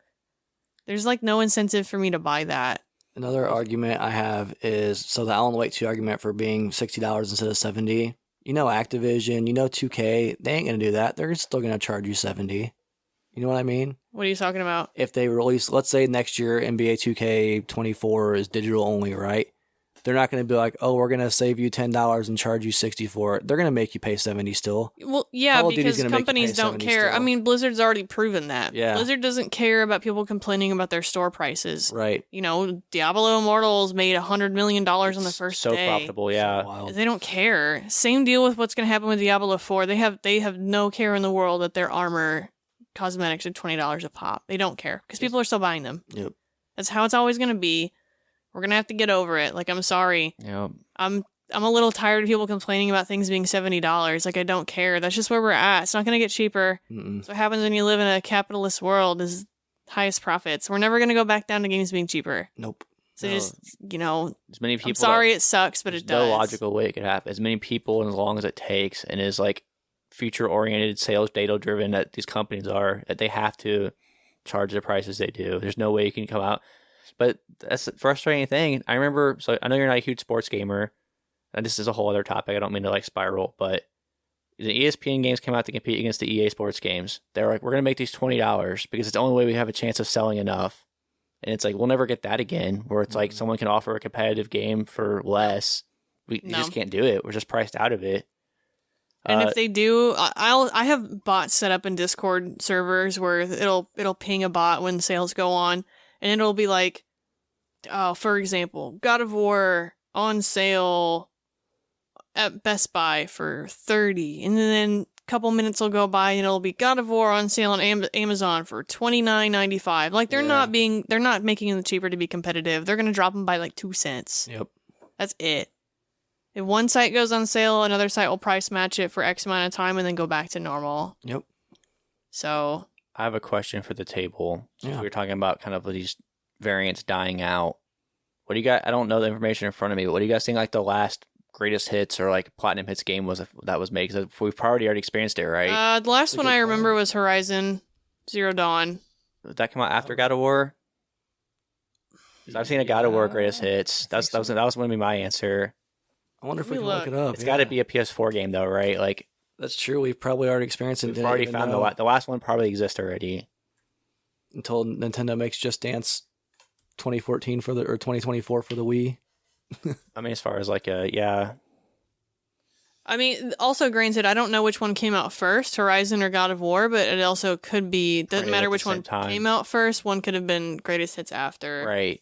Speaker 2: There's, like, no incentive for me to buy that.
Speaker 1: Another argument I have is so the Alan Wake 2 argument for being $60 instead of $70. You know Activision, you know 2K, they ain't gonna do that. They're still gonna charge you $70. You know what I mean?
Speaker 2: What are you talking about?
Speaker 1: If they release, let's say next year NBA 2K24 is digital only, right? They're not going to be like, oh, we're going to save you $10 and charge you $60 for it. They're going to make you pay $70 still.
Speaker 2: Well, yeah,
Speaker 1: Call of Duty's
Speaker 2: because
Speaker 1: gonna make you
Speaker 2: companies
Speaker 1: pay
Speaker 2: don't
Speaker 1: 70
Speaker 2: care.
Speaker 1: still.
Speaker 2: I mean, Blizzard's already proven that.
Speaker 1: Yeah.
Speaker 2: Blizzard doesn't care about people complaining about their store prices.
Speaker 1: Right.
Speaker 2: You know, Diablo Immortals made $100 million on the first
Speaker 4: so
Speaker 2: day.
Speaker 4: profitable, yeah.
Speaker 1: So wild.
Speaker 2: They don't care. Same deal with what's going to happen with Diablo 4. They have no care in the world that their armor cosmetics are $20 a pop. They don't care because people are still buying them.
Speaker 1: Yep.
Speaker 2: That's how it's always going to be. We're going to have to get over it. Like, I'm sorry.
Speaker 4: Yep.
Speaker 2: I'm a little tired of people complaining about things being $70. Like, I don't care. That's just where we're at. It's not going to get cheaper.
Speaker 1: Mm-mm.
Speaker 2: That's what happens when you live in a capitalist world is highest profits. We're never going to go back down to games being cheaper.
Speaker 1: Nope.
Speaker 2: So
Speaker 1: No.
Speaker 2: just, you know,
Speaker 4: As many people.
Speaker 2: I'm sorry it sucks, but
Speaker 4: there's
Speaker 2: it does.
Speaker 4: no logical way it could happen. As many people and as long as it takes, and is like future oriented, sales data driven that these companies are, that they have to charge the prices they do. There's no way you can come out. But that's the frustrating thing. I remember, so I know you're not a huge sports gamer, and this is a whole other topic. I don't mean to like spiral, but the ESPN games came out to compete against the EA Sports games. They're like, we're going to make these $20 because it's the only way we have a chance of selling enough. And it's like, we'll never get that again, where it's like someone can offer a competitive game for less. We
Speaker 2: No.
Speaker 4: just can't do it. We're just priced out of it.
Speaker 2: And if they do, I have bots set up in Discord servers where it'll ping a bot when sales go on, and it'll be like, oh, for example, God of War on sale at Best Buy for $30, and then a couple minutes will go by and it'll be God of War on sale on Amazon for $29.95. Like they're
Speaker 1: Yeah.
Speaker 2: not making it cheaper to be competitive. They're gonna drop them by like 2 cents.
Speaker 1: Yep.
Speaker 2: That's it. If one site goes on sale, another site will price match it for X amount of time and then go back to normal.
Speaker 1: Yep.
Speaker 2: So,
Speaker 4: I have a question for the table.
Speaker 1: Yeah.
Speaker 4: We were talking about kind of these variants dying out. What do you got? I don't know the information in front of me, but what do you guys think like the last greatest hits or like platinum hits game was that was made? Because we've already experienced it, right?
Speaker 2: the last
Speaker 1: That's a
Speaker 2: one
Speaker 1: good
Speaker 2: I
Speaker 1: point.
Speaker 2: remember was Horizon Zero Dawn.
Speaker 4: Did that come out after God of War? 'Cause I've seen a God of War greatest hits. That was going to be my answer.
Speaker 1: I wonder if
Speaker 2: Let
Speaker 1: we
Speaker 2: me
Speaker 1: can look it up.
Speaker 4: It's got to be a PS4 game though, right? Like
Speaker 1: That's true. We've probably already experienced it.
Speaker 4: we've
Speaker 1: didn't
Speaker 4: already
Speaker 1: even
Speaker 4: found
Speaker 1: know
Speaker 4: the last one probably exists already.
Speaker 1: until Nintendo makes Just Dance 2014 for the or 2024 for the Wii.
Speaker 4: I mean, as far as like yeah,
Speaker 2: I mean, also granted, I don't know which one came out first, Horizon or God of War, but it also could be, doesn't
Speaker 4: Right,
Speaker 2: matter
Speaker 4: at the
Speaker 2: which
Speaker 4: same
Speaker 2: one
Speaker 4: time.
Speaker 2: came out first, one could have been greatest hits after.
Speaker 4: right.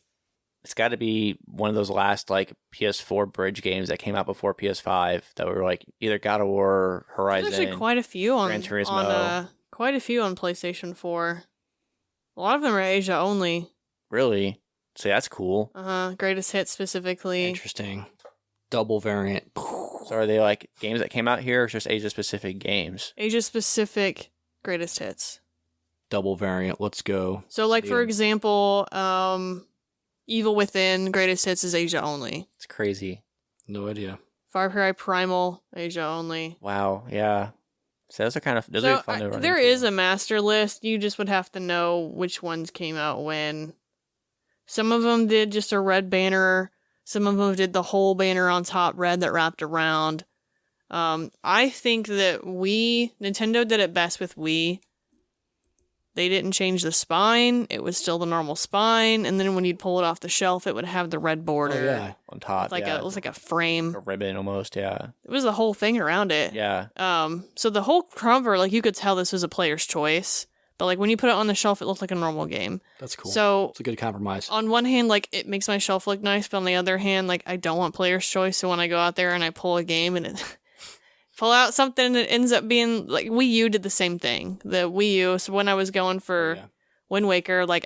Speaker 4: It's got to be one of those last like PS4 bridge games that came out before PS5 that were like either God of War or Horizon.
Speaker 2: There's actually quite a few on,
Speaker 4: Gran Turismo.
Speaker 2: quite a few on PlayStation 4. A lot of them are Asia only.
Speaker 4: Really? So that's cool.
Speaker 2: Greatest hits specifically.
Speaker 1: Interesting. Double variant.
Speaker 4: So are they like games that came out here or just Asia specific games?
Speaker 2: Asia specific greatest hits.
Speaker 1: Double variant. Let's go.
Speaker 2: So like for
Speaker 1: Yeah.
Speaker 2: example, Evil Within greatest hits is Asia only.
Speaker 4: It's crazy.
Speaker 1: No idea.
Speaker 2: Far Cry Primal Asia only.
Speaker 4: Wow. Yeah. So those are kind of those
Speaker 2: So
Speaker 4: are fun to run
Speaker 2: there
Speaker 4: into.
Speaker 2: is a master list. You just would have to know which ones came out when. Some of them did just a red banner. Some of them did the whole banner on top red that wrapped around. I think that Nintendo did it best with Wii. They didn't change the spine. It was still the normal spine. And then when you'd pull it off the shelf, it would have the red border.
Speaker 1: Oh, yeah.
Speaker 4: on top.
Speaker 2: Like
Speaker 4: yeah.
Speaker 2: it was like a frame.
Speaker 4: a ribbon almost. Yeah.
Speaker 2: It was the whole thing around it.
Speaker 4: Yeah.
Speaker 2: So the whole cover, like you could tell this was a player's choice, but like when you put it on the shelf, it looks like a normal game.
Speaker 1: That's cool.
Speaker 2: So
Speaker 1: it's a good compromise.
Speaker 2: on one hand, like it makes my shelf look nice, but on the other hand, like I don't want player's choice. So when I go out there and I pull a game and it pull out something and it ends up being like Wii U did the same thing. The Wii U. So when I was going for Wind Waker, like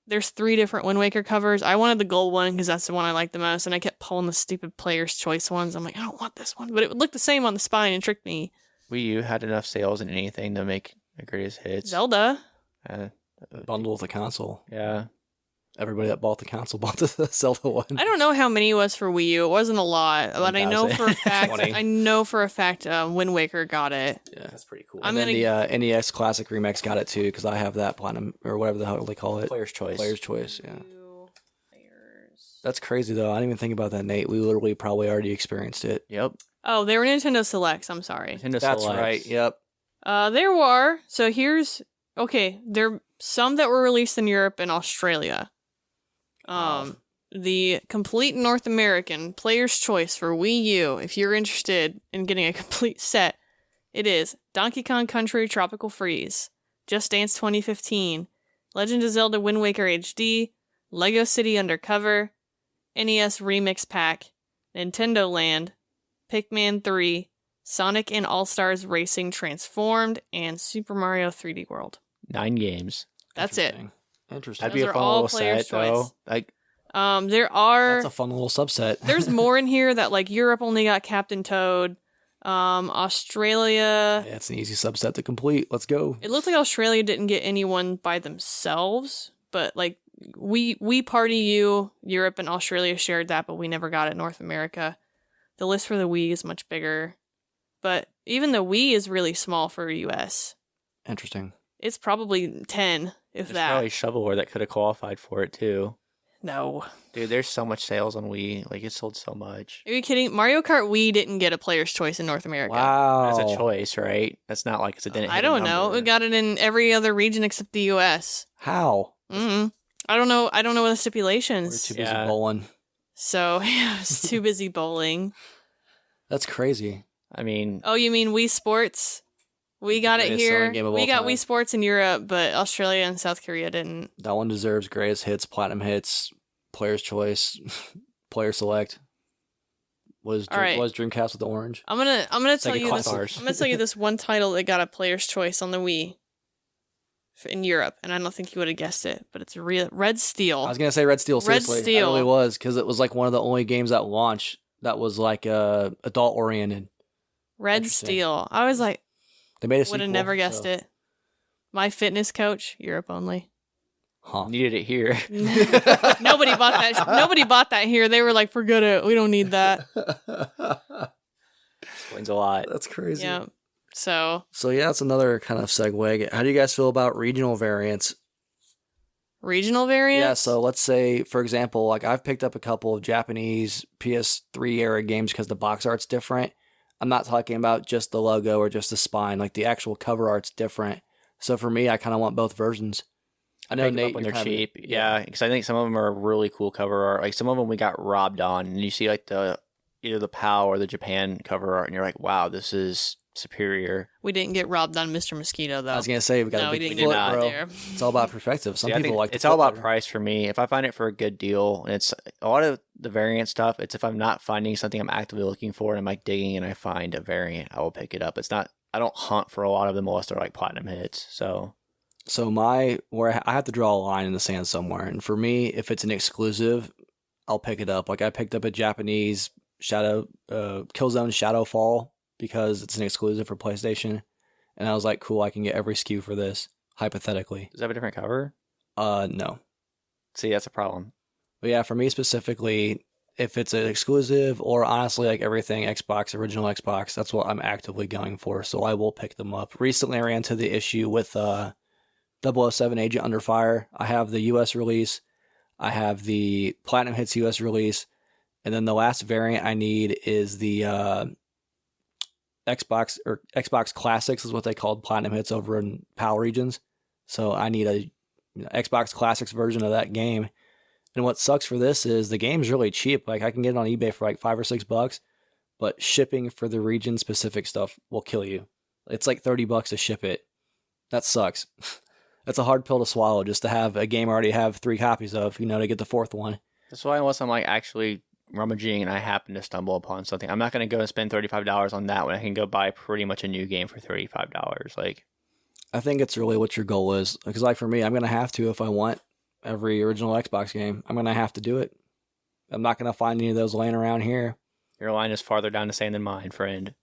Speaker 2: there's 3 different Wind Waker covers. I wanted the gold one because that's the one I like the most, and I kept pulling the stupid player's choice ones. I'm like, I don't want this one, but it would look the same on the spine and tricked me.
Speaker 4: Wii U had enough sales in anything to make a greatest hits.
Speaker 2: Zelda.
Speaker 1: Bundle with the console.
Speaker 4: Yeah.
Speaker 1: Everybody that bought the console bought the Zelda one.
Speaker 2: I don't know how many it was for Wii U. It wasn't a lot, but I know
Speaker 1: 1,000.
Speaker 2: for a fact.
Speaker 1: 20.
Speaker 2: I know for a fact. Wind Waker got it.
Speaker 1: Yeah, that's pretty cool.
Speaker 2: I'm
Speaker 1: And then
Speaker 2: gonna-
Speaker 1: the NES Classic Remix got it too because I have that platinum or whatever the hell they call it.
Speaker 4: Player's choice.
Speaker 1: Player's choice. Yeah. That's crazy though. I didn't even think about that, Nate. We literally probably already experienced it.
Speaker 4: Yep.
Speaker 2: Oh, they were Nintendo Selects. I'm sorry.
Speaker 4: Nintendo
Speaker 1: That's
Speaker 4: Selects.
Speaker 1: right. Yep.
Speaker 2: There were. So here's okay. There some that were released in Europe and Australia. The complete North American Player's Choice for Wii U. If you're interested in getting a complete set, it is Donkey Kong Country Tropical Freeze, Just Dance 2015, Legend of Zelda Wind Waker HD, Lego City Undercover, NES Remix Pack, Nintendo Land, Pikmin 3, Sonic and All-Stars Racing Transformed, and Super Mario 3D World.
Speaker 4: 9 games.
Speaker 2: That's it.
Speaker 1: Interesting.
Speaker 4: That'd be
Speaker 2: Those
Speaker 4: a
Speaker 2: are
Speaker 4: fun
Speaker 2: all
Speaker 4: little
Speaker 2: player's
Speaker 4: set, though.
Speaker 2: choice.
Speaker 4: Like,
Speaker 2: There are...
Speaker 1: That's a fun little subset.
Speaker 2: There's more in here that, like, Europe only got Captain Toad. Australia...
Speaker 1: Yeah, it's an easy subset to complete. Let's go.
Speaker 2: It looks like Australia didn't get anyone by themselves, but, like, we Party U, Europe and Australia shared that, but we never got it North America. The list for the Wii is much bigger. But even the Wii is really small for US.
Speaker 1: Interesting.
Speaker 2: It's probably 10, if
Speaker 4: there's
Speaker 2: that.
Speaker 4: probably shovelware that could have qualified for it, too.
Speaker 2: No.
Speaker 4: Dude, there's so much sales on Wii. Like, it sold so much.
Speaker 2: Are you kidding? Mario Kart Wii didn't get a player's choice in North America.
Speaker 1: Wow.
Speaker 4: That's a choice, right? That's not like it's a didn't
Speaker 2: I
Speaker 4: hit a
Speaker 2: don't know.
Speaker 4: number.
Speaker 2: We got it in every other region except the US.
Speaker 1: How?
Speaker 2: I don't know. I don't know what the
Speaker 1: We're
Speaker 2: stipulations.
Speaker 1: too busy
Speaker 4: Yeah.
Speaker 1: bowling.
Speaker 2: So yeah, I was too busy bowling.
Speaker 1: That's crazy.
Speaker 4: I mean,
Speaker 2: Oh, you mean Wii Sports? We got it
Speaker 1: Greatest
Speaker 2: here.
Speaker 1: selling game of
Speaker 2: We
Speaker 1: all
Speaker 2: got
Speaker 1: time.
Speaker 2: Wii Sports in Europe, but Australia and South Korea didn't.
Speaker 1: That one deserves greatest hits, platinum hits, player's choice, player select. Was
Speaker 2: All right.
Speaker 1: Dreamcast with the orange?
Speaker 2: I'm gonna tell
Speaker 4: like a
Speaker 2: you this.
Speaker 4: Stars.
Speaker 2: I'm gonna tell you this one title that got a player's choice on the Wii in Europe, and I don't think you would have guessed it, but it's Red Steel.
Speaker 1: I was gonna say Red Steel.
Speaker 2: Red
Speaker 1: Seriously,
Speaker 2: Steel.
Speaker 1: I really was because it was like one of the only games at launch that was like adult oriented.
Speaker 2: Red
Speaker 1: Interesting.
Speaker 2: Steel. I was like,
Speaker 1: They made a
Speaker 2: would
Speaker 1: sequel.
Speaker 2: have never guessed
Speaker 1: so-
Speaker 2: it. My fitness coach, Europe only.
Speaker 1: Huh.
Speaker 4: needed it here.
Speaker 2: Nobody bought that. Nobody bought that here. They were like, forget it. We don't need that.
Speaker 4: Explains a lot.
Speaker 1: That's crazy.
Speaker 2: Yeah. So
Speaker 1: So yeah, that's another kind of segue. How do you guys feel about regional variants?
Speaker 2: regional variants.
Speaker 1: Yeah, so let's say, for example, like I've picked up a couple of Japanese PS3 era games because the box art's different. I'm not talking about just the logo or just the spine. Like the actual cover art's different. So for me, I kind of want both versions. I know
Speaker 4: Pick them
Speaker 1: Nate,
Speaker 4: up when
Speaker 1: you're
Speaker 4: they're
Speaker 1: kind of-
Speaker 4: cheap. Yeah, because I think some of them are really cool cover art. Like some of them we got robbed on, and you see like the either the PAL or the Japan cover art, and you're like, wow, this is superior.
Speaker 2: We didn't get robbed on Mr. Mosquito though.
Speaker 1: I was gonna say we got
Speaker 2: no,
Speaker 1: a
Speaker 2: we
Speaker 1: big
Speaker 2: didn't
Speaker 1: foot,
Speaker 2: get robbed
Speaker 1: bro.
Speaker 2: there.
Speaker 1: It's all about perspective. Some
Speaker 4: See, I
Speaker 1: people
Speaker 4: think
Speaker 1: like
Speaker 4: it's
Speaker 1: the
Speaker 4: all
Speaker 1: foot
Speaker 4: about
Speaker 1: better.
Speaker 4: price for me. If I find it for a good deal, and it's a lot of the variant stuff, it's if I'm not finding something I'm actively looking for, and I'm like digging and I find a variant, I will pick it up. It's not. I don't hunt for a lot of them unless they're like platinum hits. So
Speaker 1: So where I have to draw a line in the sand somewhere, and for me, if it's an exclusive, I'll pick it up. Like I picked up a Japanese Killzone Shadowfall because it's an exclusive for PlayStation, and I was like, cool, I can get every SKU for this. Hypothetically,
Speaker 4: does that have a different cover?
Speaker 1: no,
Speaker 4: See, that's a problem.
Speaker 1: but yeah, for me specifically, if it's an exclusive or honestly like everything Xbox, original Xbox, that's what I'm actively going for. So I will pick them up. Recently, I ran into the issue with 007 Agent Under Fire. I have the US release. I have the Platinum Hits US release. And then the last variant I need is the Xbox Classics is what they called Platinum Hits over in PAL regions. So I need a Xbox Classics version of that game. And what sucks for this is the game's really cheap. Like I can get it on eBay for like $5 or $6, but shipping for the region specific stuff will kill you. It's like $30 to ship it. That sucks. That's a hard pill to swallow, just to have a game I already have 3 copies of, to get the 4th one.
Speaker 4: That's why unless I'm like actually rummaging and I happen to stumble upon something, I'm not going to go and spend $35 on that when I can go buy pretty much a new game for $35. Like,
Speaker 1: I think it's really what your goal is. Because like for me, I'm going to have to, if I want every original Xbox game, I'm going to have to do it. I'm not going to find any of those laying around here.
Speaker 4: your line is farther down the sand than mine, friend.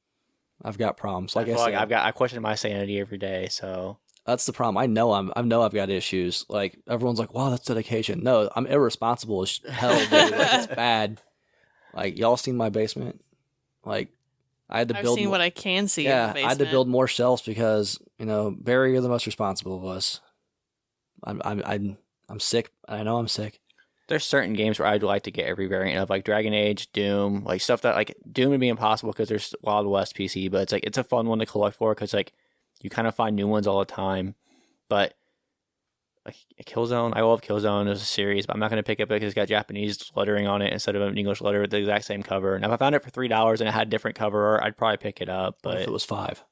Speaker 1: I've got problems.
Speaker 4: I
Speaker 1: Like I
Speaker 4: feel
Speaker 1: said,
Speaker 4: like I question my sanity every day, so
Speaker 1: that's the problem. I know I've got issues. Like everyone's like, "Wow, that's dedication." No, I'm irresponsible as hell, dude. Like it's bad. Like y'all seen my basement? Like I had to
Speaker 2: I've
Speaker 1: build.
Speaker 2: seen what I can see.
Speaker 1: Yeah,
Speaker 2: in the
Speaker 1: I had to
Speaker 2: basement.
Speaker 1: build more shelves because Barry, you're the most responsible of us. I'm sick. I know I'm sick.
Speaker 4: there's certain games where I'd like to get every variant of, like Dragon Age, Doom, like stuff that like Doom would be impossible because there's Wild West PC, but it's a fun one to collect for because like you kind of find new ones all the time. But like Killzone, I love Killzone as a series, but I'm not going to pick it because it's got Japanese lettering on it instead of an English letter with the exact same cover. And if I found it for $3 and it had a different cover, I'd probably pick it up.
Speaker 1: What
Speaker 4: But
Speaker 1: if it was 5?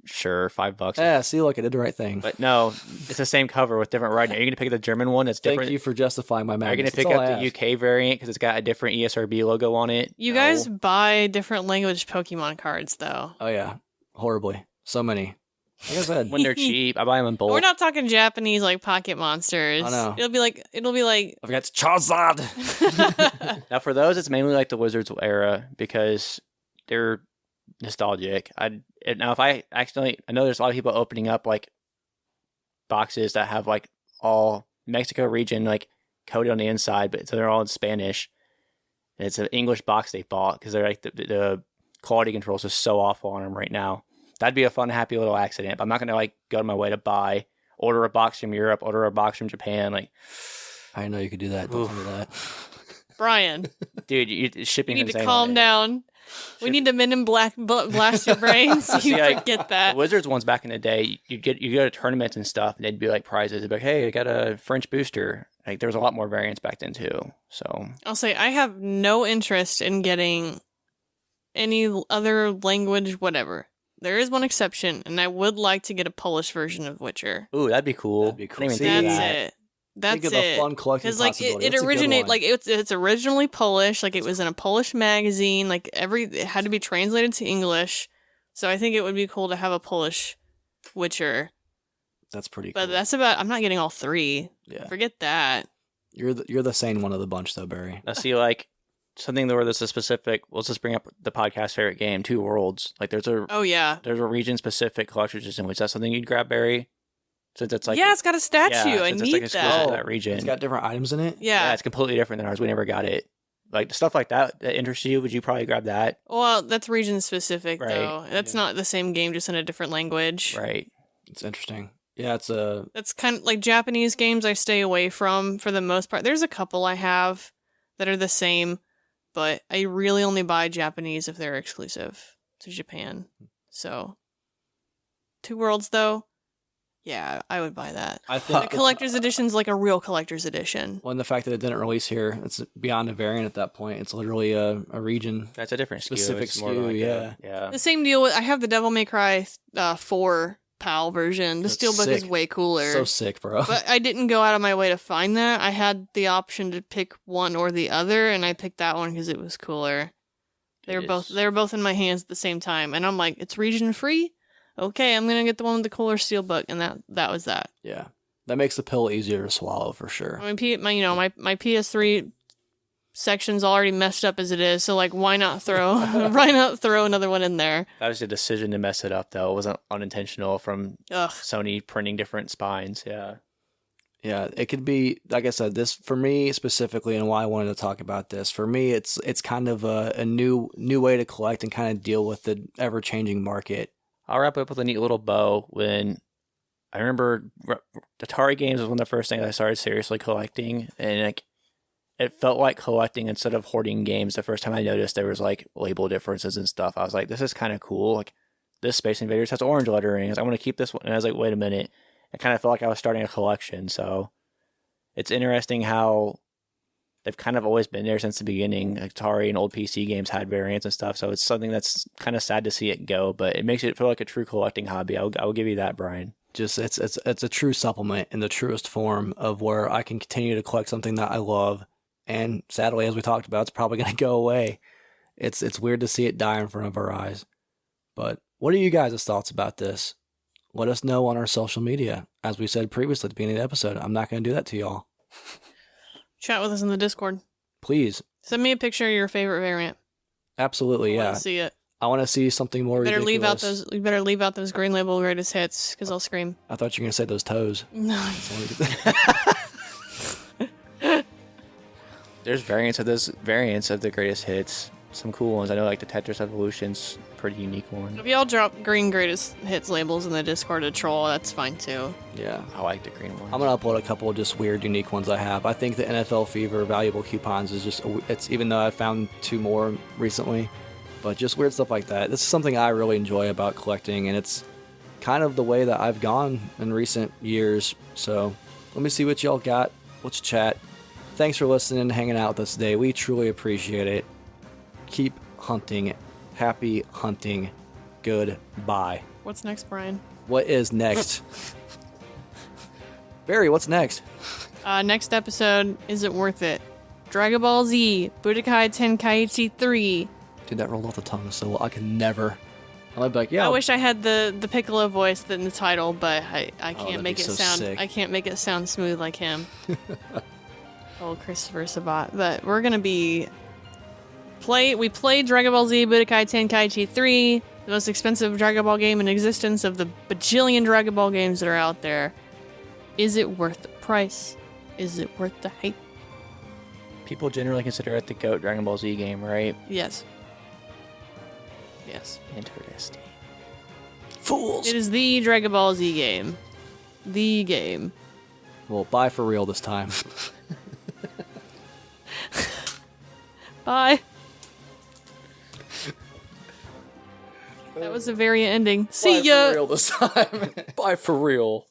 Speaker 4: sure, $5.
Speaker 1: Yeah, see, look, I did the right thing.
Speaker 4: But no, it's the same cover with different writing. Are you going to pick the German one that's different?
Speaker 1: Thank you for justifying my
Speaker 4: Are you
Speaker 1: madness.
Speaker 4: going to pick
Speaker 1: That's all
Speaker 4: up
Speaker 1: I
Speaker 4: the
Speaker 1: ask.
Speaker 4: UK variant because it's got a different ESRB logo on it?
Speaker 2: You
Speaker 4: No.
Speaker 2: guys buy different language Pokemon cards, though.
Speaker 1: Oh yeah, horribly. So many. Like I said,
Speaker 4: When they're cheap, I buy them in bulk.
Speaker 2: We're not talking Japanese like Pocket Monsters.
Speaker 1: I know.
Speaker 2: It'll be like
Speaker 1: I've got Charizard.
Speaker 4: Now, for those, it's mainly like the Wizards era because they're nostalgic. Now, if I accidentally, I know there's a lot of people opening up like boxes that have like all Mexico region like coded on the inside, but so they're all in Spanish. And it's an English box they bought because they're like the quality controls are so awful on them right now. That'd be a fun, happy little accident. But I'm not gonna like go to my way to order a box from Europe, order a box from Japan. Like,
Speaker 1: I didn't know you could do that. Don't do that.
Speaker 2: Bryan.
Speaker 4: dude,
Speaker 2: You
Speaker 4: shipping.
Speaker 2: need to calm down. We need to Men in Black blast your brain so
Speaker 4: See,
Speaker 2: you
Speaker 4: like,
Speaker 2: forget
Speaker 4: The
Speaker 2: that.
Speaker 4: Wizards ones back in the day, you go to tournaments and stuff, and they'd be like prizes. They'd be like, "Hey, I got a French booster." Like there was a lot more variants back then too. So
Speaker 2: I'll say I have no interest in getting any other language, whatever. There is one exception, and I would like to get a Polish version of Witcher.
Speaker 4: ooh, that'd be cool.
Speaker 1: That'd be cool.
Speaker 4: I didn't
Speaker 1: See,
Speaker 4: even think of
Speaker 2: That's
Speaker 4: that.
Speaker 2: it. That's
Speaker 1: Think of the
Speaker 2: it.
Speaker 1: fun collecting
Speaker 2: Because like
Speaker 1: possibility.
Speaker 2: it
Speaker 1: That's a good
Speaker 2: originated
Speaker 1: one.
Speaker 2: like it's originally Polish, like it was in a Polish magazine, like it had to be translated to English. So I think it would be cool to have a Polish Witcher.
Speaker 1: That's pretty
Speaker 2: But
Speaker 1: cool.
Speaker 2: that's about. I'm not getting all 3.
Speaker 1: Yeah.
Speaker 2: Forget that.
Speaker 1: You're the sane one of the bunch though, Barry.
Speaker 4: Now, see, like something where there's a specific. Let's just bring up the podcast favorite game, Two Worlds. Like there's a
Speaker 2: Oh yeah.
Speaker 4: region specific collector's edition. Is that something you'd grab, Barry? Since it's like
Speaker 2: Yeah, it's got a statue. I
Speaker 4: since it's
Speaker 2: need
Speaker 4: like exclusive
Speaker 2: that.
Speaker 4: to that region.
Speaker 1: It's got different items in it.
Speaker 2: Yeah.
Speaker 4: It's completely different than ours. We never got it. Like stuff like that interests you. Would you probably grab that?
Speaker 2: Well, that's region specific
Speaker 4: Right.
Speaker 2: though. That's not the same game, just in a different language.
Speaker 4: Right.
Speaker 1: It's interesting. Yeah, it's a.
Speaker 2: That's kind of like Japanese games I stay away from for the most part. There's a couple I have that are the same, but I really only buy Japanese if they're exclusive to Japan. So, Two Worlds though, yeah, I would buy that.
Speaker 1: I
Speaker 2: The
Speaker 1: think.
Speaker 2: collector's edition's like a real collector's edition.
Speaker 1: Well, and the fact that it didn't release here, it's beyond a variant at that point. It's literally a region.
Speaker 4: That's a different SKU.
Speaker 1: Specific
Speaker 4: It's more
Speaker 1: SKU,
Speaker 4: like
Speaker 1: yeah.
Speaker 4: yeah.
Speaker 2: The same deal with I have the Devil May Cry 4 PAL version. The
Speaker 1: That's
Speaker 2: steelbook is
Speaker 1: sick.
Speaker 2: way cooler.
Speaker 1: So sick, bro.
Speaker 2: But I didn't go out of my way to find that. I had the option to pick one or the other, and I picked that one because it was cooler. They were both in my hands at the same time, and I'm like, it's region free. Okay, I'm gonna get the one with the cooler steelbook, and that was that.
Speaker 1: Yeah, that makes the pill easier to swallow for sure.
Speaker 2: I mean, my PS3 section's already messed up as it is, so like, why not throw another one in there?
Speaker 4: That was a decision to mess it up, though. It wasn't unintentional from
Speaker 2: Ugh.
Speaker 4: Sony printing different spines. Yeah.
Speaker 1: Yeah, it could be like I said. This for me specifically, and why I wanted to talk about this. For me, it's kind of a new way to collect and kind of deal with the ever changing market.
Speaker 4: I'll wrap up with a neat little bow. When I remember Atari games was one of the first things I started seriously collecting, and like it felt like collecting instead of hoarding games. The first time I noticed there was like label differences and stuff, I was like, this is kind of cool. Like this Space Invaders has orange lettering. I want to keep this one. And I was like, wait a minute. It kind of felt like I was starting a collection. So it's interesting how they've kind of always been there since the beginning. Atari and old PC games had variants and stuff. So it's something that's kind of sad to see it go, but it makes it feel like a true collecting hobby. I'll give you that, Brian.
Speaker 1: just it's a true supplement in the truest form of where I can continue to collect something that I love. And sadly, as we talked about, it's probably going to go away. It's weird to see it die in front of our eyes. But what are you guys' thoughts about this? Let us know on our social media. As we said previously at the beginning of the episode, I'm not going to do that to y'all.
Speaker 2: Chat with us in the Discord.
Speaker 1: Please.
Speaker 2: Send me a picture of your favorite variant.
Speaker 1: Absolutely,
Speaker 2: I
Speaker 1: yeah.
Speaker 2: want to see it.
Speaker 1: I want to see something more
Speaker 2: Better
Speaker 1: ridiculous.
Speaker 2: You better leave out those green label greatest hits, because I'll scream.
Speaker 1: I thought you were going to say those toes.
Speaker 2: No.
Speaker 4: There's variants of the greatest hits. Some cool ones. I know, like the Tetris Evolution's a pretty unique one.
Speaker 2: If y'all drop green greatest hits labels in the Discord to troll, that's fine too.
Speaker 1: Yeah.
Speaker 4: I like the green one.
Speaker 1: I'm going to upload a couple of just weird, unique ones I have. I think the NFL Fever valuable coupons is just, it's even though I found 2 more recently, but just weird stuff like that. This is something I really enjoy about collecting, and it's kind of the way that I've gone in recent years. So let me see what y'all got. Let's chat. Thanks for listening and hanging out with us today. We truly appreciate it. Keep hunting. Happy hunting. Goodbye.
Speaker 2: What's next, Bryan?
Speaker 1: What is next? Barry, what's next?
Speaker 2: Next episode, is it worth it? Dragon Ball Z, Budokai Tenkaichi 3.
Speaker 1: Dude, that rolled off the tongue so well. I could never. I'd be like, yeah.
Speaker 2: I wish I had the Piccolo voice in the title, but I can't
Speaker 1: that'd
Speaker 2: make
Speaker 1: be
Speaker 2: it
Speaker 1: so
Speaker 2: sound.
Speaker 1: sick.
Speaker 2: I can't make it sound smooth like him. Old Christopher Sabat. But we're gonna be we played Dragon Ball Z Budokai Tenkaichi 3, the most expensive Dragon Ball game in existence of the bajillion Dragon Ball games that are out there. Is it worth the price? Is it worth the hype?
Speaker 4: People generally consider it the GOAT Dragon Ball Z game, right?
Speaker 2: Yes. Yes.
Speaker 4: Interesting.
Speaker 1: Fools.
Speaker 2: It is the Dragon Ball Z game. The game.
Speaker 1: Well, bye for real this time.
Speaker 2: Bye. That was a very ending. See
Speaker 1: Bye
Speaker 2: ya.
Speaker 1: for real this time. Bye for real.